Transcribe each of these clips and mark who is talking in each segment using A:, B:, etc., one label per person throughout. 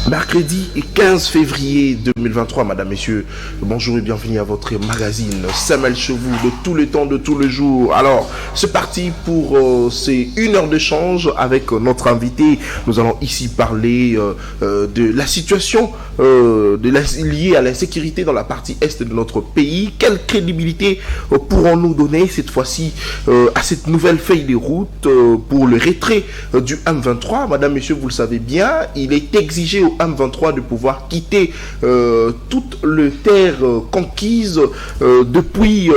A: Mercredi 15 février 2023, Madame, Messieurs, bonjour et bienvenue à votre magazine Samuel Chevaux de tout le temps, de tout le jour. Alors, c'est parti pour ces 1 heure d'échange avec notre invité. Nous allons ici parler de la situation liée à la sécurité dans la partie est de notre pays. Quelle crédibilité pourrons-nous donner cette fois-ci à cette nouvelle feuille de route pour le retrait du M23? Madame, Messieurs, vous le savez bien, il est exigé au M23 de pouvoir quitter toute le terre conquise depuis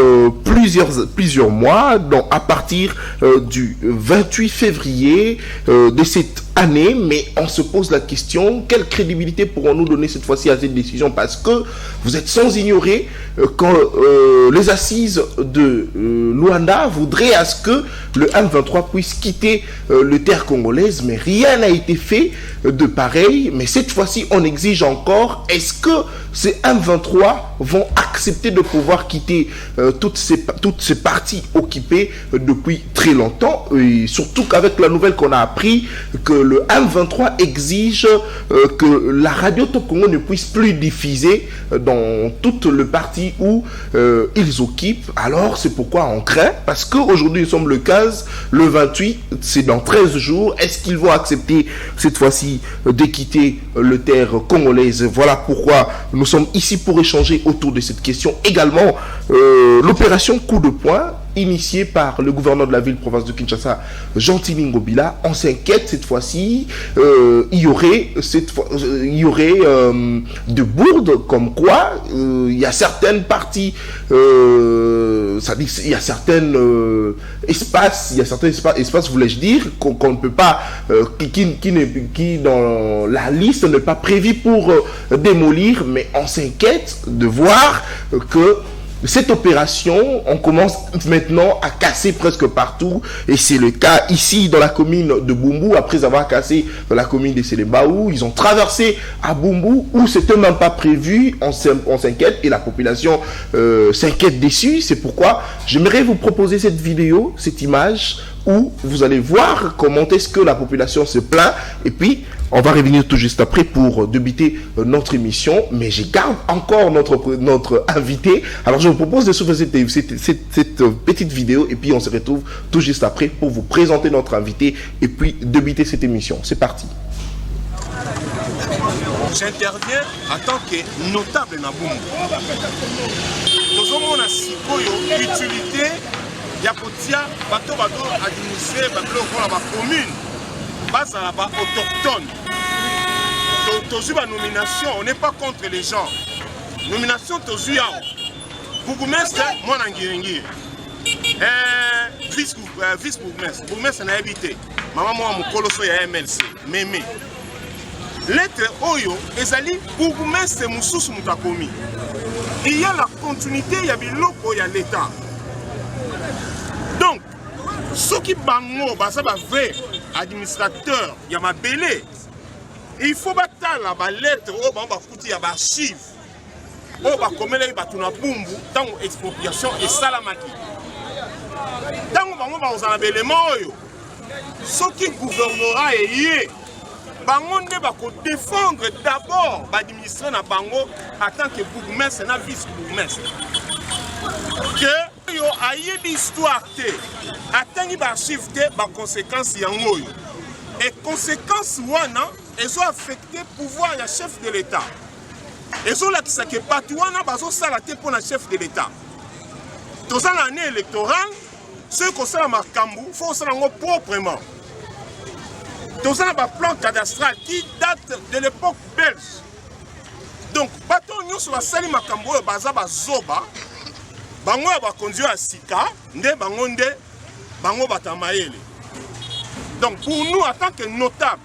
A: plusieurs mois, donc à partir du 28 février de cette année. Mais on se pose la question, quelle crédibilité pourrons-nous donner cette fois-ci à cette décision? Parce que vous êtes sans ignorer quand les assises de Luanda voudraient à ce que le M23 puisse quitter le terre congolaise, mais rien n'a été fait de pareil. Mais cette fois-ci, on exige encore. Est-ce que ces M23 vont accepter de pouvoir quitter toutes ces parties occupées depuis très longtemps, et surtout qu'avec la nouvelle qu'on a appris que le M23 exige que la radio Top Congo ne puisse plus diffuser dans toute le parti où ils occupent. Alors c'est pourquoi on craint, parce qu'aujourd'hui nous sommes le 15, le 28, c'est dans 13 jours. Est-ce qu'ils vont accepter cette fois-ci de quitter le terre congolaise? Voilà pourquoi nous sommes ici pour échanger autour de cette question. Également, l'opération coup de poing initiée par le gouverneur de la ville-province de Kinshasa, Jean-Tini Ngobila. On s'inquiète cette fois-ci, il y aurait de bourdes, comme quoi il y a certaines parties, ça dit, il y a certains espaces, voulais-je dire, qu'on ne peut pas, qui dans la liste n'est pas prévu pour démolir. Mais on s'inquiète de voir que cette opération, on commence maintenant à casser presque partout, et c'est le cas ici dans la commune de Bumbu. Après avoir cassé dans la commune de Sélébaou, ils ont traversé à Bumbu où c'était même pas prévu. On s'inquiète et la population s'inquiète dessus. C'est pourquoi j'aimerais vous proposer cette vidéo, cette image, où vous allez voir comment est-ce que la population se plaint, et puis on va revenir tout juste après pour débuter notre émission. Mais je garde encore notre invité. Alors je vous propose de suivre cette petite vidéo, et puis on se retrouve tout juste après pour vous présenter notre invité et puis débuter cette émission. C'est parti.
B: J'interviens en tant que notable na Bumbu. Nous avons une utilité ya kotia bato administrer la commune base à la autochtone. Tozu ba nomination, on n'est pas contre les gens. Nomination tozu yao. Bourgmestre moi na ngiringi. Vice bourgmestre na habité. Maman moi mukoloso ya MLC. Meme. Lettre oyo ezali bourgmestre mususu mutakomi. Il y a la continuité ya biloko ya l'état. Donc, ceux qui bango, ça va vrai administrateur, il y a ma belé. Il faut battre la lettre, oh, bah, foutu, il y a ma archive. Oh, bah, comme elle est batuna bumbu, dans expropriation et salamaki. Dans bango, bah, on a un élément, ceux qui gouvernera et yé, bango ne va défendre d'abord, l'administration na bango, en tant que bourgmestre et vice-bourgmestre. Que yo aïe l'histoire te atteindre l'archive te ba conséquences yango yo et conséquences wana ezo affecté pouvoir ya chef de l'état ezo la kisake patu wana bazo sala te pour la chef de l'état toza na année électorale ceux ko sala makambu faut sala ngo proprement toza na ba plan cadastral qui date de l'époque belge. Donc bato nyonso ba sali makambu yo baza bazoba bango ba conduire à sika nde bango nde bango batamaele. Donc pour nous en tant que notables,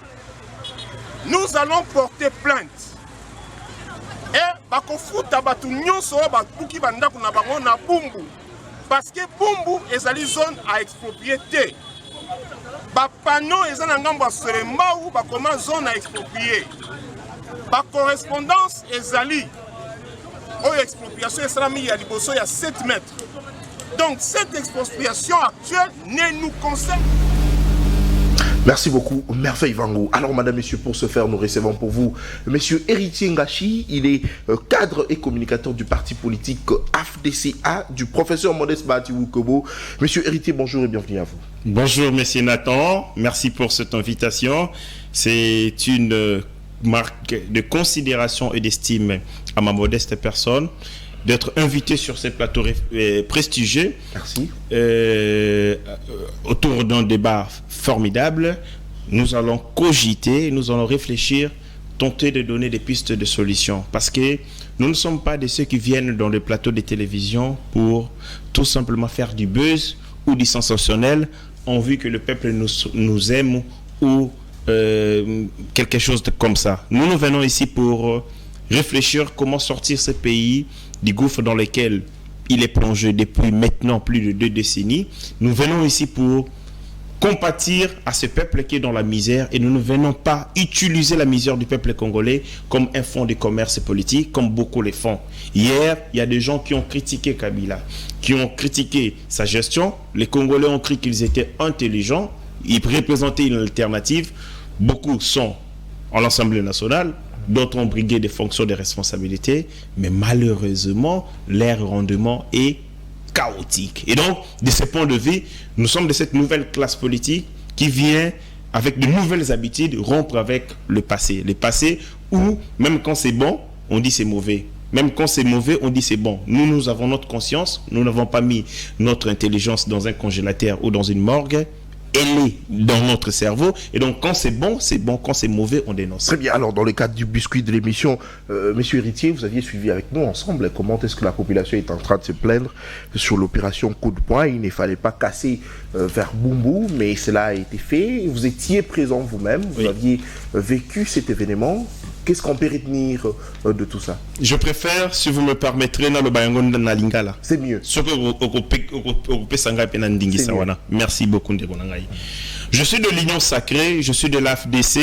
B: nous allons porter plainte et bakofuta batu nyonso ba buki banda kuna bango na Bumbu, parce que Bumbu ezali zone à exproprier te. Ba panneau ezana ngambo Selemba ou ba koma zone à exproprier. Ba correspondance ezali expropriation est il y a 7 mètres. Donc cette expropriation actuelle ne nous concerne
A: Merci beaucoup, Merveille Vango. Alors, madame, messieurs, pour ce faire, nous recevons pour vous monsieur Héritier Ngachi. Il est cadre et communicateur du parti politique AFDCA, du professeur Modeste Bahati Wukobo. Monsieur Héritier, bonjour et bienvenue à vous.
C: Bonjour, monsieur Nathan. Merci pour cette invitation. C'est une marque de considération et d'estime à ma modeste personne d'être invité sur ces plateaux prestigieux.
A: Merci.
C: Autour d'un débat formidable. Nous allons cogiter, nous allons réfléchir, tenter de donner des pistes de solutions. Parce que nous ne sommes pas de ceux qui viennent dans les plateaux de télévision pour tout simplement faire du buzz ou du sensationnel en vue que le peuple nous aime ou quelque chose comme ça. Nous venons ici pour réfléchir comment sortir ce pays du gouffre dans lequel il est plongé depuis maintenant plus de 2 décennies. Nous venons ici pour compatir à ce peuple qui est dans la misère et nous ne venons pas utiliser la misère du peuple congolais comme un fonds de commerce politique, comme beaucoup le font. Hier, il y a des gens qui ont critiqué Kabila, qui ont critiqué sa gestion. Les Congolais ont cru qu'ils étaient intelligents, ils représentaient une alternative. Beaucoup sont à l'Assemblée nationale, d'autres ont brigué des fonctions de responsabilité, mais malheureusement, leur rendement est chaotique. Et donc, de ce point de vue, nous sommes de cette nouvelle classe politique qui vient avec de nouvelles habitudes rompre avec le passé. Le passé où, même quand c'est bon, on dit c'est mauvais. Même quand c'est mauvais, on dit c'est bon. Nous avons notre conscience, nous n'avons pas mis notre intelligence dans un congélateur ou dans une morgue. Elle est dans notre cerveau. Et donc, quand c'est bon, c'est bon. Quand c'est mauvais, on dénonce.
A: Très bien. Alors, dans le cadre du biscuit de l'émission, monsieur Héritier, vous aviez suivi avec nous ensemble comment est-ce que la population est en train de se plaindre sur l'opération coup de poing. Il ne fallait pas casser vers Bumbu, mais cela a été fait. Vous étiez présent vous-même. Vous aviez vécu cet événement. Qu'est-ce qu'on peut retenir de tout ça?
C: Je préfère, si vous me permettrez, dans le Bayangon na Lingala.
A: C'est mieux.
C: Merci beaucoup. Je suis de l'Union Sacrée, je suis de l'AFDC.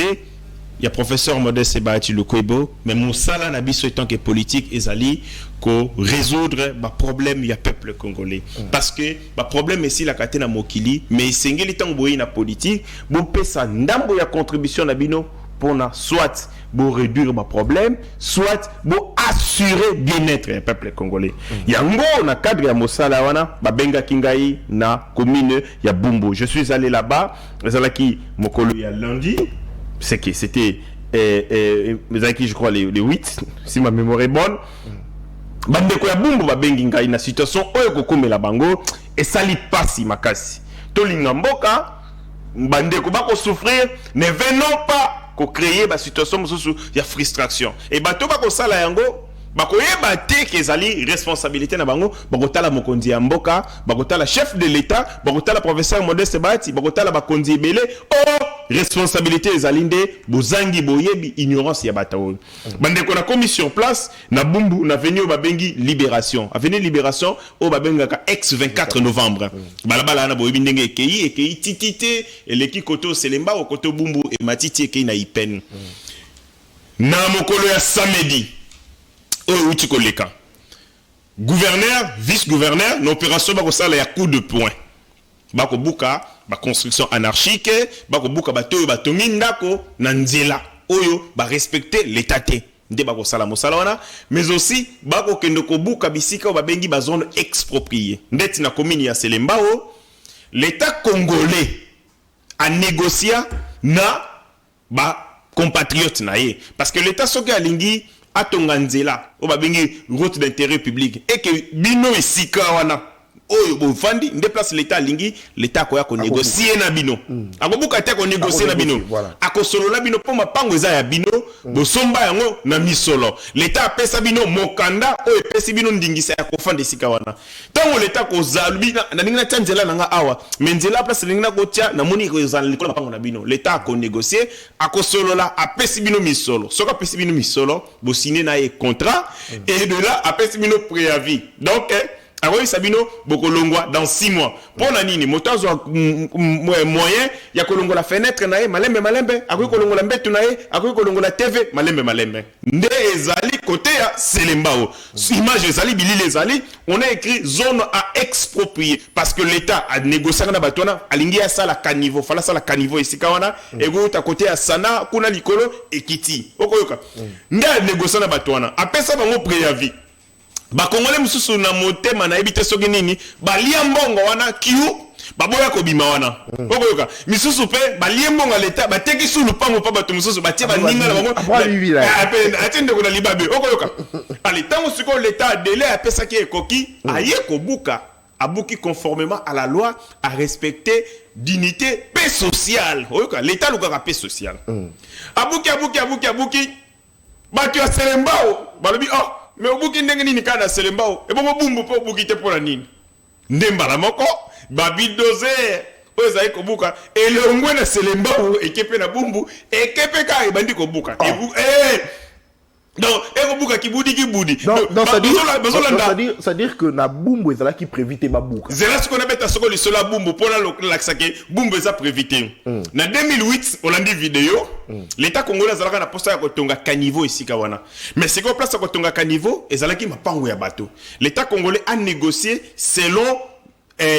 C: Il y a professeur Modeste Bahati Wukobo, mais mon sala nabiso étant que politique ezali ko résoudre le problème il y a peuple congolais. Parce que le problème ici la katena mokili, mais sengeli tango boyi na politique, bo pesa ndambo ya contribution na bino pour soit pour réduire le problème, soit pour assurer bien-être du peuple congolais. Yango na cadre ya mosala wana babenga kingai na commune ya Bumbu. Je suis allé là-bas, ezalaki mokolo ya lundi, c'est que c'était je crois les 8 si ma mémoire est bonne. Bandeko ya Bumbu babengi ngai na situation oyo kokomela bango et sali pasi makasi. Tolinga mboka bandeko bako souffrir, ne venons pas ko créer ba situation mosusu ya frustration et bato ba ko sala yango ba ko yeba te ke ezali responsabilité na bango ba ko tala mokonzi ya mboka ba ko tala chef de l'état ba ko tala professeur Modeste Bahati ba ko tala ba konzi belé responsabilité ezali nde bozangi boyebi ignorance ya batawo bande ko na commission place na Bumbu na venue ba bengi libération avenue libération o ba benga ex 24 novembre balabala na boyebi ndenge ekei titité eleki koto selemba o koto Bumbu e matiti ekei na ipen na mokolo ya samedi o uti koleka gouverneur vice-gouverneur l'opération ba ko sala ya coup de poing ba ko buka ba construction anarchique ba ko buka ba toyo ba tongi ndako na nzela oyo ba respecter l'état te nde ba ko sala mosala wana mais aussi ba ko kendo ko buka bisika ba bengi ba zone expropriée ndeti na commune ya Selembao l'état congolais a négocié na ba compatriotes na ye parce que l'état soki alingi atonga nzela o ba bengi route d'intérêt public et que bino esika wana oyo bofandi nde place l'état lingi l'état ko ya ko négocier na bino akobuka te ko négocier na bino akosolola bino po mapango eza ya bino bosomba yango na misolo l'état apesa bino mokanda oyo epesi bino ndingisa ya kofanda esika wana tango l'état ko zalubi na ninga tsanzela nanga awa menzela place lingi na kotia na moni ko ezala likolo mapango na bino l'état ko négocier akosolola apesi bino misolo soka apesi bino misolo bo signer na e contrat et de là apesi bino préavis donc Akoyi Sabino bokolongwa dans 6 mois. Pour nini motazo moyen ya kolongo la fenêtre nae malembe akoyi kolongo la mbetu nae akoyi kolongo la TV malembe. Nde ezali côté ya Selembao. Image ezali bilili ezali, on a écrit zone à exproprier parce que l'état a négocié na batona alingi ya sala caniveau, fala sala caniveau esika wana ego ta côté ya Sana kuna likolo ekiti. Okoyoka. Nde a négocié na batona. Apesa bango préavis. Bakongole mususu na motema na ebite soki nini balia mbongo wana kiu baboya kobima wana okoyoka misusu pe balia mbongo leta bateki su lupango pa bato mususu batie baninga na bango atende ko na libabe okoyoka ali tango siko leta délai apesa ki ekoki aye kobuka abuki conformément à la loi à respecter dignité paix sociale okoyoka leta lukaka paix sociale abuki bato ya Selembao balobi mais obuki ndenge nini kana Selembao e bongo bumbu po obuki te pona nini ndembala moko babi dozer oza ikobuka elongwe na Selembao ekepe na bumbu ekepe ka ebandi kobuka donc ekobuka kibudi
A: donc ça dire que na bumbu ezala ki prévité babuka
C: zela ce qu'on appelle soko le sola bumbu pona l'aksake bumbu eza prévité na 2008 on a dit vidéo l'état congolais azalaka na posta ya kotonga caniveau esika wana mais c'est quoi place ya kotonga caniveau ezalaki mapango ya bato l'état congolais a négocié selon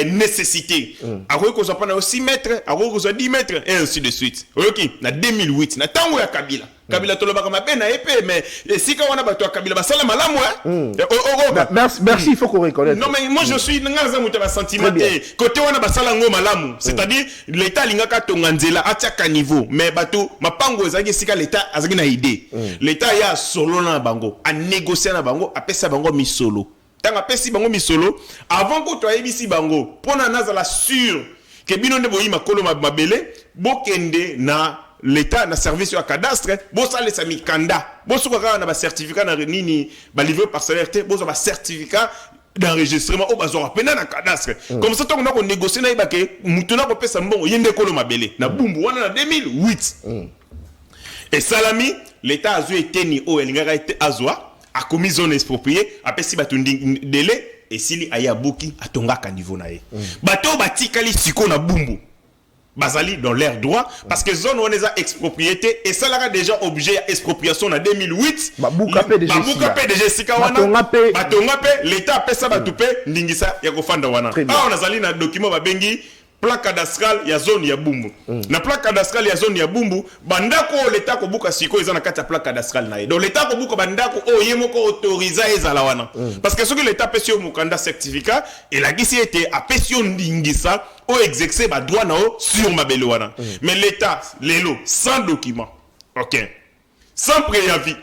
C: nécessité. Akoyi kozwa pana 6 mètres, akoyi kozwa 10 mètres et ainsi de suite. Oyoki na 2008 na tango ya Kabila. Kabila tolobaka mabe na épée mais sika wana bato ya Kabila basala malamu
A: merci, il faut qu'on reconnaisse.
C: Non mais moi je suis ngaza muta ba sentimenté. Côté wana basala ngo malamu, c'est-à-dire l'état lingaka tonga nzela atia caniveau mais bato mapango ezaki sika l'état azaki na idée. L'état ya solo na bango, a négocier na bango, apesa bango misolo. Tanga pesi bango misolo avant que tu ayebisi bango pona nazala sûr que bino nde boyima kolo mabele bokende na l'état na service ya cadastre bo sale sa mikanda bo soka na ba certificat na nini ba livre parcellaire te bo ba certificat d'enregistrement au bazora pena na cadastre comme ça on a négocier na ibake mutuna ko pesa mbongo yende kolo mabele na bumbu wana na 2008 et salami l'état azu eteni o elingaka ete azwa a commis zone expropriée après si batundi délai et sili ayabuki atongaka niveau na ye bato batikali siko na bumbu bazali dans l'air droit parce que zone on les a expropriété et ça là déjà objet à expropriation en 2008
A: babuka
C: PDG sika wana batonga pe l'état pesa batupe ndingisa ya kofanda wana on azali na document babengi plan cadastral ya zone ya bumbu na plan cadastral ya zone ya bumbu bandako l'état ko buka siko ezana kati ya plan cadastral na ye donc l'état ko buka bandako yemoko autorisa ezala wana parce que ce que l'état pesi yo mukanda certificat et la gisi était a pesi ndingisa o exercer ba droit na o sur mabele wana mais l'état lelo sans document OK sans préavis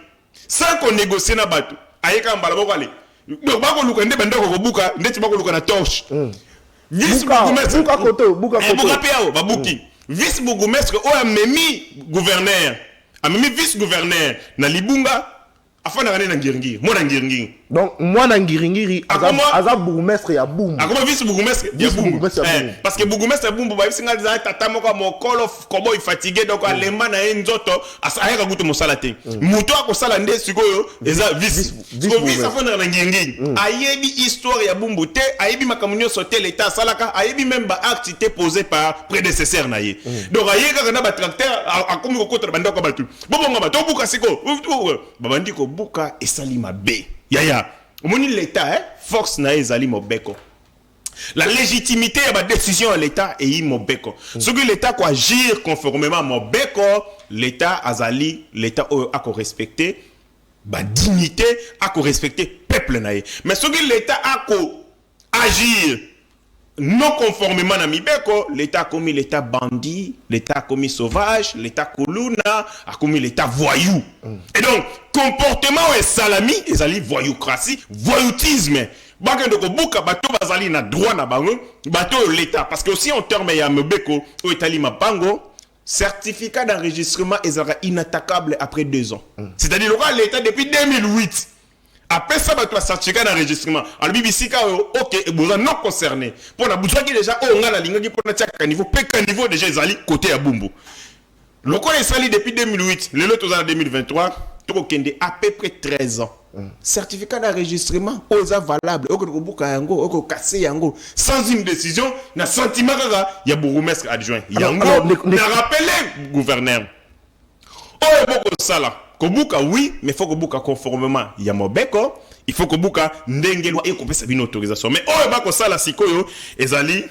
C: sans qu'on négocie na bato ayeka mbala boko ale bako luka nde bandako ko buka ndeti bako luka na torche vice bourgmestre babuki vice bourgmestre o amemi gouverneur amemi vice gouverneur na libunga afana na ngiringi mo na ngiringi
A: donc moi na ngiringiri aza bourgmestre ya bumbu
C: akoma vice bourgmestre ya bumbu parce que bourgmestre ya bumbu ba bisinga za tata moko mokolo kobo fatigué donc alemba na nzoto asayaka gutu mosala te muto akosala nde sikoyo eza vice afana na ngiringi ayebi histoire ya bumbu te ayebi makamunyo sote l'état salaka ayebi même ba acte te posé par prédécesseur na ye donc ayeka na ba tracteur akomi ko kota bandako batu bobonga bato buka siko babandi ko buka esali mabe yaya omoni l'état force na ezali mobeko la légitimité de la décision de l'état est mobeko ce que l'état ko agir conformément mobeko l'état azali l'état a ko respecter ba dignité a ko respecter peuple na ye mais ce que l'état a ko agir non conformément à Mibeko, l'État a commis l'État bandit, l'État a commis sauvage, l'État koluna, a commis l'État voyou. Et donc, comportement et salami, ils allaient voyoucratie, voyoutisme. Bakendoko buka bato bazali na droit na bango, bato l'État. Parce que aussi en termes ya Mibeko, au Italie mabango, certificat d'enregistrement est inattaquable après 2 ans. C'est-à-dire l'État depuis 2008. Après ça, tu as certificat d'enregistrement. Alors, BBC, ok, vous êtes non concerné. Pour la boutique déjà, on a la ligne pour le niveau, peu niveau déjà, ils allaient côté à Bumbu. Le quoi est sali depuis 2008, le lot en 2023, okende à peu près 13 ans. Certificat d'enregistrement aux valable okobuka yango okokase yango sans une décision na sentiment kaka ya bourgmestre adjoint yango na rappeler gouverneur oyo boko sala kobuka oui mais faut kobuka conformément ya mobeko il faut kobuka ndenge loi ekopesa bino autorisation mais oyo bako sala sikoyo ezali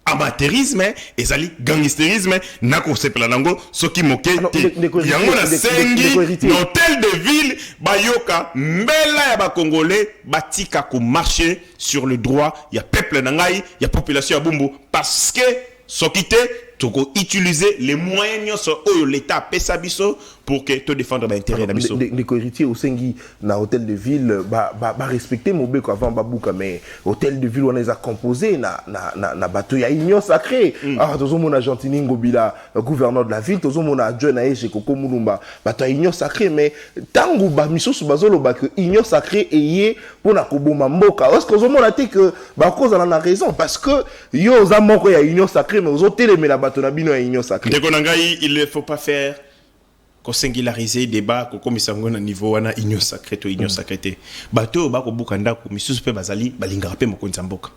C: amateurisme ezali gangsterisme na kosepela nango soki moke yango na sengi l'hôtel de ville bayoka mbela ya ba congolais batika ko marcher sur le droit ya peuple nangai ya population ya Bumbu parce que soki te toko utiliser les moyens oyo l'état pesa biso pour que te défendre l'intérêt de biso
A: les héritiers au sengi na hôtel de ville ba respecter mobeko avant babuka mais hôtel de ville on les a composé na bateau ya union sacrée tozo mona Gentini Ngobila gouverneur de la ville tozo mona adjoint na chez Koko Mulumba bateau ya union sacrée mais tangu ba misosu bazolo ba que union sacrée eye pona koboma mboka est-ce que tozo mona te que ba cause en a raison parce que yo za moko ya union sacrée mais ozo telemela bateau na bino ya union sacrée
C: ndeko nangai il ne faut pas faire ko singulariser débat ko komisa ngo na niveau wana union sacrée to union sacrée bato ba ko buka ndako misusu pe bazali balingaka pe mokonzi mboka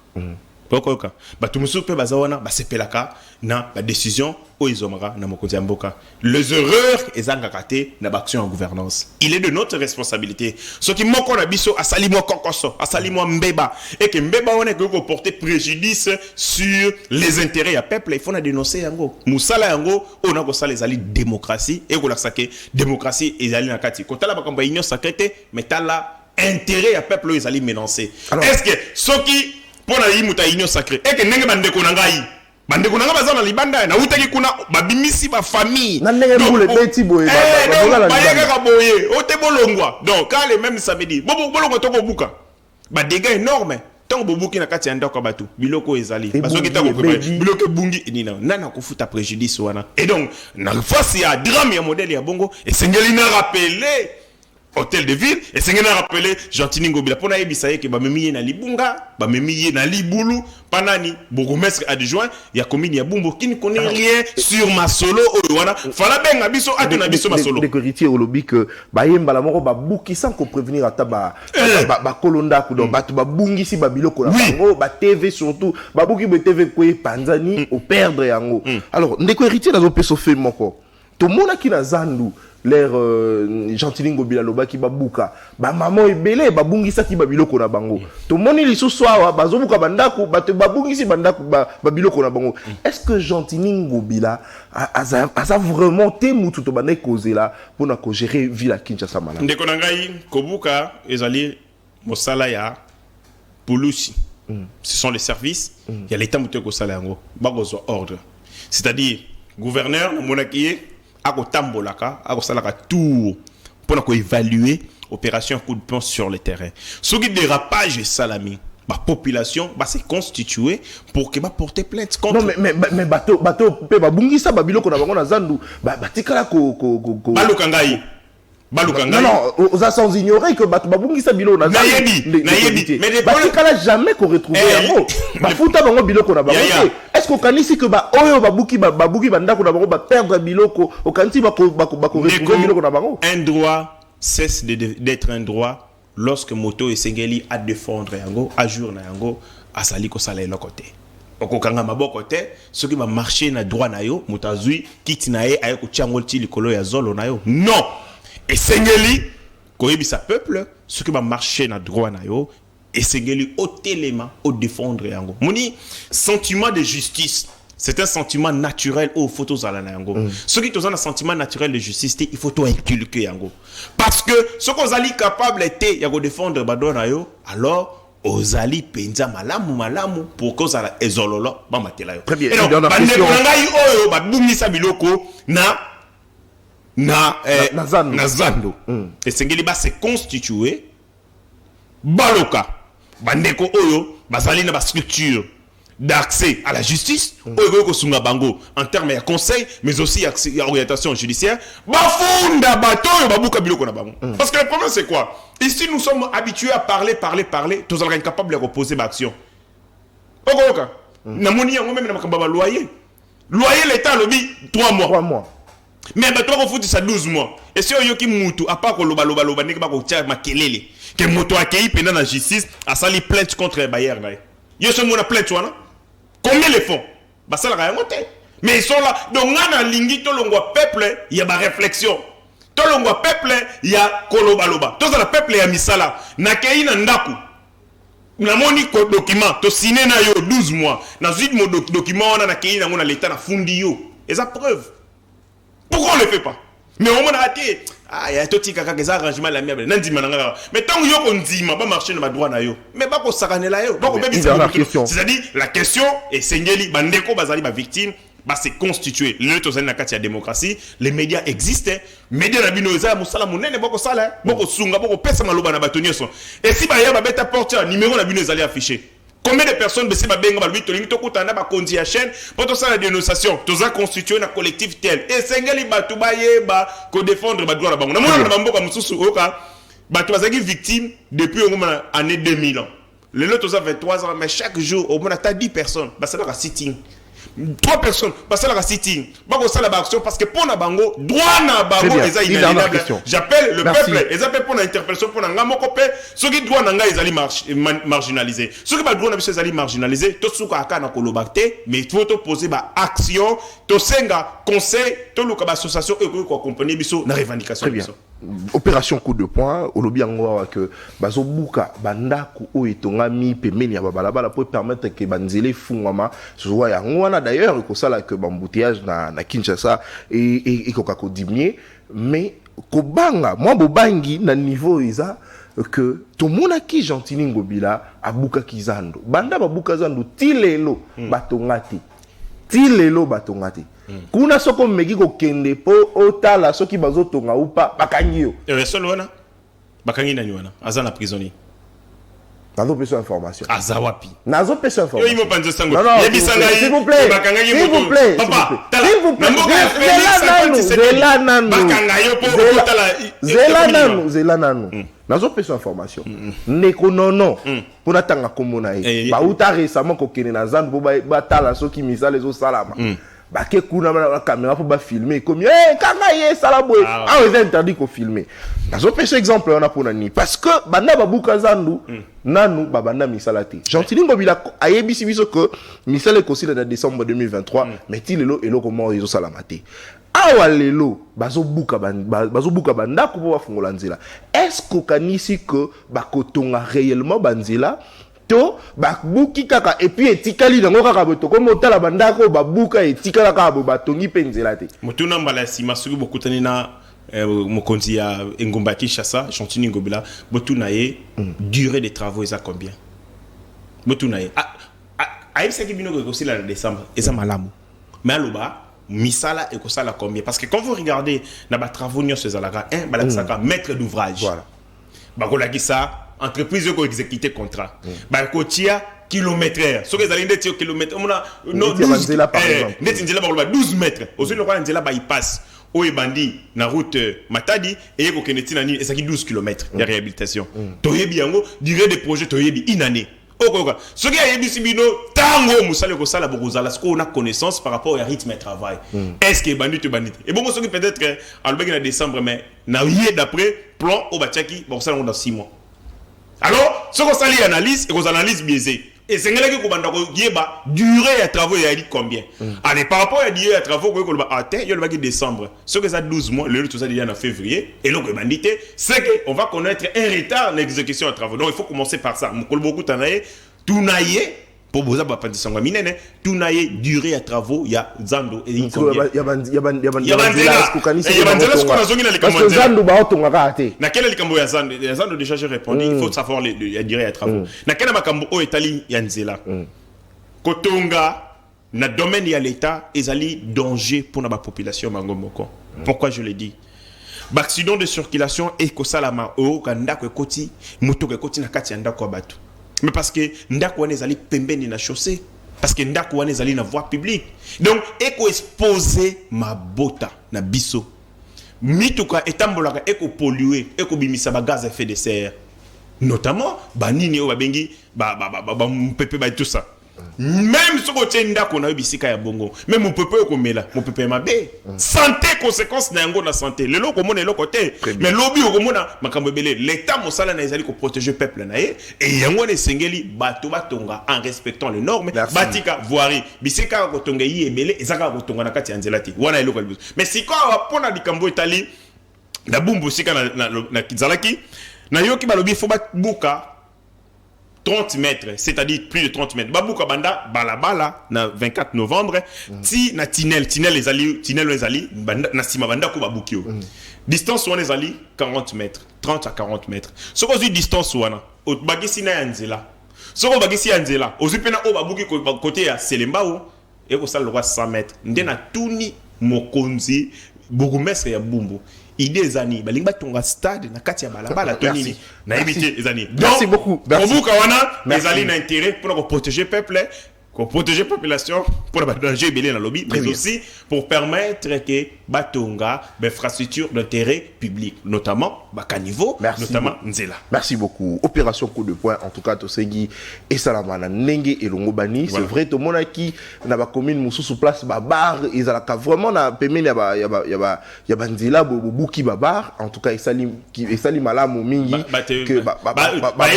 C: pokoka bato misusu pe bazawana basepelaka na ba décision o izomaka na mokonzi mboka les erreurs ezanga kate na action en gouvernance il est de notre responsabilité ce qui moko na biso asali mo kokoso asali mo mbeba et que mbeba on est que porter préjudice sur les intérêts ya peuple il faut na dénoncer yango musala yango on a ko sala ezali démocratie et ko la sake démocratie ezali na kati kotala ba kamba union sacrée mais tala intérêt ya peuple ezali menacé est-ce que ce qui pour la yimuta union sacrée et que ndenge bandeko na ngai bandeko na ngai bazana libanda na utaki kuna babimisi ba famille
A: na ndenge bule beti boye
C: ba yeka boye ote bolongwa donc quand les mêmes samedi bolongwa to ko buka ba dégâts énormes tant bobuki na kati ya ndako batu biloko ezali parce que tant ko biloko bungi nina nana ko futa préjudice wana et donc na face ya drame ya modèle ya bongo et sengeli na rappeler hôtel de ville et c'est ngena rappeler Gentini Ngobila pona yebisa yeke ba memiye na libunga ba memiye na libulu panani bourgmestre adjoint ya commune ya Bumbu qui ne connaît rien sur Masolo owana fala benga biso atona biso Masolo
A: des héritiers au lobby que ba yemba la moko ba buki sans ko prévenir ata ba kolonda ku donc ba bungi si ba biloko na bango ba TV surtout ba buki be TV ko panzani au perdre yango alors ndeko héritier na zo peso fe moko to mona ki na zandu l'air Gentini Ngobila loba ki babuka ba maman ebele babungisa ki babiloko na bango to moni lisusu awa bazobuka bandako bato babungisi bandako babiloko na bango est-ce que Gentini Ngobila a vraiment te mutu to bana causer là pour na ko gérer ville à Kinshasa mala
C: ndeko na ngai kobuka ezali mosala ya polusi ce sont les services il y a l'état mutu ko sala yango bagozo ordre c'est-à-dire gouverneur monakié ako tambolaka ako salaka tour pour ko évaluer opération coup de poing sur le terrain ce qui dérapage salami la population va se constituer pour que va porter plainte contre
A: non mais bateau pe ba bungisa ba biloko na bango na zandu ba tikala ko
C: Balukanga
A: non aux sans ignorer que bateau ba bungisa biloko na zandu
C: mais
A: ba tikala jamais ko retrouver yango ba futa bango biloko na bango est-ce qu'on kanisi que ba oyo ba buki bandako na bango ba perdre biloko au kanisi ba ko retrouver biloko na bango
C: un droit cesse d'être un droit lorsque moto esengeli à défendre yango à jour na yango asali ko sala côté okokanga maboko te soki ba marcher na droit na yo mutazui kiti na ye aye ko tiangol ti likolo ya zolo na yo non esengeli ko yebisa peuple soki ba marcher na droit na yo esengeli au téléma au défendre yango moni sentiment de justice c'est un sentiment naturel aux photos à la yango ce qui un sentiment naturel de justice il faut tout inculquer yango parce que ce qu'on ali capable était ya ko défendre badona yo alors ozali penza malamu pour que ça ezololo ba matela yo
A: très bien
C: et donc bande ngai oyo ba bungisa biloko na zando esengeli ba se constituer baloka bandeko oyo bazali na ba structure d'accès à la justice en termes de conseil mais aussi d'orientation judiciaire parce que le problème c'est quoi ici nous sommes habitués à parler tous allons être capables de reposer l'action loyer l'état lobby 3 mois Mais bah toi faut ça 12 mois. Et si yo ki mutu à part ko loba nek ba ko tia makelele que moto accueilli pendant la justice a sali plainte contre Bayer là. Yo se mona plainte wana. Combien les fonds? Bah ça la monté. Mais ils sont là. Donc on a lingi to longwa peuple, il y a ba réflexion. To longwa peuple, il y a kolobaloba. To ça le peuple ya misala. Na kei na ndaku. Na moni ko document to signé na yo 12 mois. Na zid mo document on a na kei na ngona l'état na fundi yo. Et ça preuve. Pourquoi on ne le fait pas? Mais on m'a dit, ah, il y a tout qui a des arrangements la mienne. Mais tant que on dit, ma pas marcher dans ma droit na yo. Mais pas qu'on s'arrête là yo. Donc c'est-à-dire la question est Sengeli bandeko bazali ba victime. Bah c'est constitué. Le tozali na kati ya démocratie, les médias existent. Médias na bino eza musala munene boko sala, boko sunga boko pesa maloba na batonyo son. Et si ba ya ba beta porteur numéro na bino ezali affiché. Combien de personnes besi ba benga ba lui tolingi to kutana ba konzi ya chaîne pour to ça la dénonciation, toza constitué na collectif tel. Et Sengeli batu ba yeba ko défendre ba droit na bango. Na mona na mboka mususu oka batu bazaki victime depuis au moins année 2000 ans. Le lot toza 23 ans mais chaque jour au moins ta 10 personnes, bah ça la sitting. 3 personnes parce que la sitting bako sala ba action parce que pour na bango droit na bango eza inaliénable. J'appelle le peuple et appelle pour l'interpellation pour nga moko pe ceux qui droit na nga ezali marginalisé ceux qui ba droit na biso ezali marginalisé to suka aka na kolobakte mais il faut to poser ba action to senga conseil to luka ba association et ko accompagner biso na revendication biso.
A: Opération coup de poing olobi yango que bazobuka bandako o etongami pemeni ya babalabala pour permettre que banzele fungwama soit yango wana d'ailleurs ko sala que bambouteillage na Kinshasa et ko kako diminuer mais ko banga moi bobangi na niveau isa que tout mona ki Gentili Ngobila abuka kizando banda babuka zando tilelo batongati tilelo batongati kuna soko meki ko kende po otala soki bazotonga upa bakangi yo
C: solo wana bakangi nani wana azana prisonnier
A: nazo pesa information
C: azawapi
A: nazo pesa information
C: yo imo panzo sango
A: yebisanga s'il vous plaît bakangi moto papa tala bakanga yo po otala zela nanu nazo pesa information neko nono pona tanga komona e ba uta récemment ko kene na zandu bo ba tala soki misala zo salama ba ke kuna na caméra pour ba filmer comme kanga ye sala boy ah ils interdit ko filmer nazo pesa exemple on a pona ni parce que banda babuka zandu nanu babanda misala te Gentili Ngobila ayebisi biso que misala ko sila na décembre 2023 mais ti lelo eloko mo ezo salama te awa lelo bazobuka bandako po bafungola nzela est-ce que kanisi que bakotonga réellement banzela to babuki kaka et puis etikali nango kaka boto comme otala bandako babuka etikala kaka bo batongi pe nzela te
C: motuna mbala sima soki bokutani na mokonzi ya engumba Kinshasa Gentili Ngobila botuna ye durée des travaux eza combien botuna ye ayebisaki bino ko osila na décembre eza malamu mais aloba misala et kosala combien parce que quand vous regardez na ba travaux nyos ezalaka balakisaka maître d'ouvrage
A: voilà
C: bakolaki ça entreprise ko exécuter contrat bakotia kilomètre soki ezali ndeti kilomètre omona no 12 ndeti nzela bakoloba 12 mètres ozeli lokwa nzela ba ipasse oyo bandi na route Matadi et ko keneti na ni ezaki 12 km de réhabilitation toyebi yango durée des projets toyebi une année okoka soki ayebisi bino tango musala ko sala bokozala ce qu'on a connaissance par rapport au rythme de travail est-ce que bandi te bandi et bon soki peut-être alobeki na décembre mais na yé d'après plan au batiaki bokosala dans 6 mois alors ce qu'on sali analyse et qu'on analyse biaisé et c'est que ko banda ko yeba durée à travaux ya dit combien allez par rapport à durée à travaux ko ba atteint yo le baki décembre ce que ça 12 mois le tout ça déjà en février et donc bandité c'est que on va connaître un retard l'exécution à travaux donc il faut commencer par ça mokolo beaucoup tanaye tunaye pour boza ba pandisanga minene tunaye durée à travaux ya zando et
A: ya banzela
C: parce
A: que zando ba otonga ka te
C: na quel likambo ya zando déjà j'ai répondu il faut savoir la durée à travaux na quel makambo o etali ya nzela kotonga na domaine ya l'état ezali danger pour na ba population mangomoko pourquoi je le dis accident de circulation et ko salama o kanda ko koti moto ko koti na kati ya ndako abatu mais parce que ndako wana ezali pembeni na chaussée parce que ndako wana ezali na voie publique donc eko exposer mabota na biso mituka etambolaka eko polluer eko bimisa ba gaz à effet de serre notamment banini o babengi ba mpepe ba tout ça même ce côté ndako na bisika ya bongo même mon peuple komela mon peuple mabe santé conséquence na yango na santé le loko mona le côté mais lobby okomona makambo belé l'état mosala na ezali ko protéger peuple na ye et yango ne sengeli bato batonga en respectant les normes batika voirie bisika ko tonga yi ebele ezaka ko tonga na kati ya nzela ti wana eloko libuso mais siko apona likambo etali na bumbu sika na kizalaki na yoki balobi fo buka 30 mètres, c'est-à-dire plus de 30 mètres. Babouka banda balabala na 24 novembre ti na tinel les ali banda na sima banda ko babukio. Distance wana les ali 40 mètres, 30 à 40 mètres. Ce qu'on dit distance wana, au bagisi na yanzela. Ce qu'on bagisi yanzela, au pena o babuki côté ya Selembao et ko sala le roi 100 mètres. Ndena tuni mokonzi bourgmestre ya Bumbu. Idée zani balinga tonga stade na kati ya balabala tonini na éviter zani.
A: Merci beaucoup.
C: Merci. Pour wana les alliés d'intérêt pour protéger peuple, pour protéger population, pour le danger belé dans le lobby, mais aussi pour permettre que batonga infrastructure d'intérêt public, notamment bakanivo, notamment nzela.
A: Merci beaucoup. Opération coup de poing en tout cas Tosengi et Salamana Nenge et Longobani, c'est vrai tout le monde qui na ba commune musu sous place babar ils a vraiment na pemene ya ba nzela bobuki babar en tout cas et sali malamu mingi que
C: ba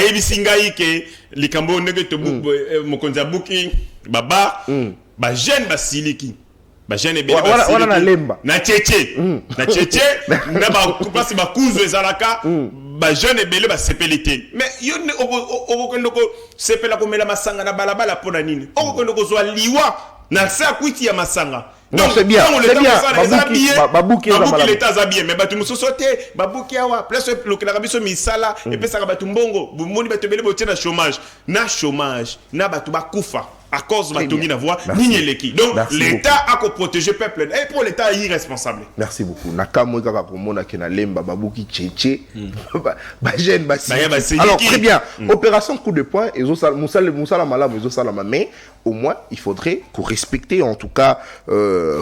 C: ebisingai ke likambo nege to mokonza buki baba ba jeune basiliki ba jeune be
A: wana na lemba
C: na cheche na ba kupasi ba kuzo ezalaka ba jeune ebele ba sepelité mais yo okokondoko sepela komela masanga na balabala pona nini okokondoko zwa liwa na sa kwiti ya masanga.
A: Donc c'est bien,
C: babuki l'état zabie mais batu musosote babuki awa place le la biso misala et puis ça batu mbongo moni batu bele botia na chômage na batu bakufa à cause batongi na voix nini eleki donc l'état a ko protéger peuple et pour l'état irresponsable.
A: Merci beaucoup. Nakamwe kaka komona ke na lemba babuki cheche ba jeune basi. Alors très bien, opération coup de poing et musala malamu ezosala mais au moins il faudrait qu'on respecte en tout cas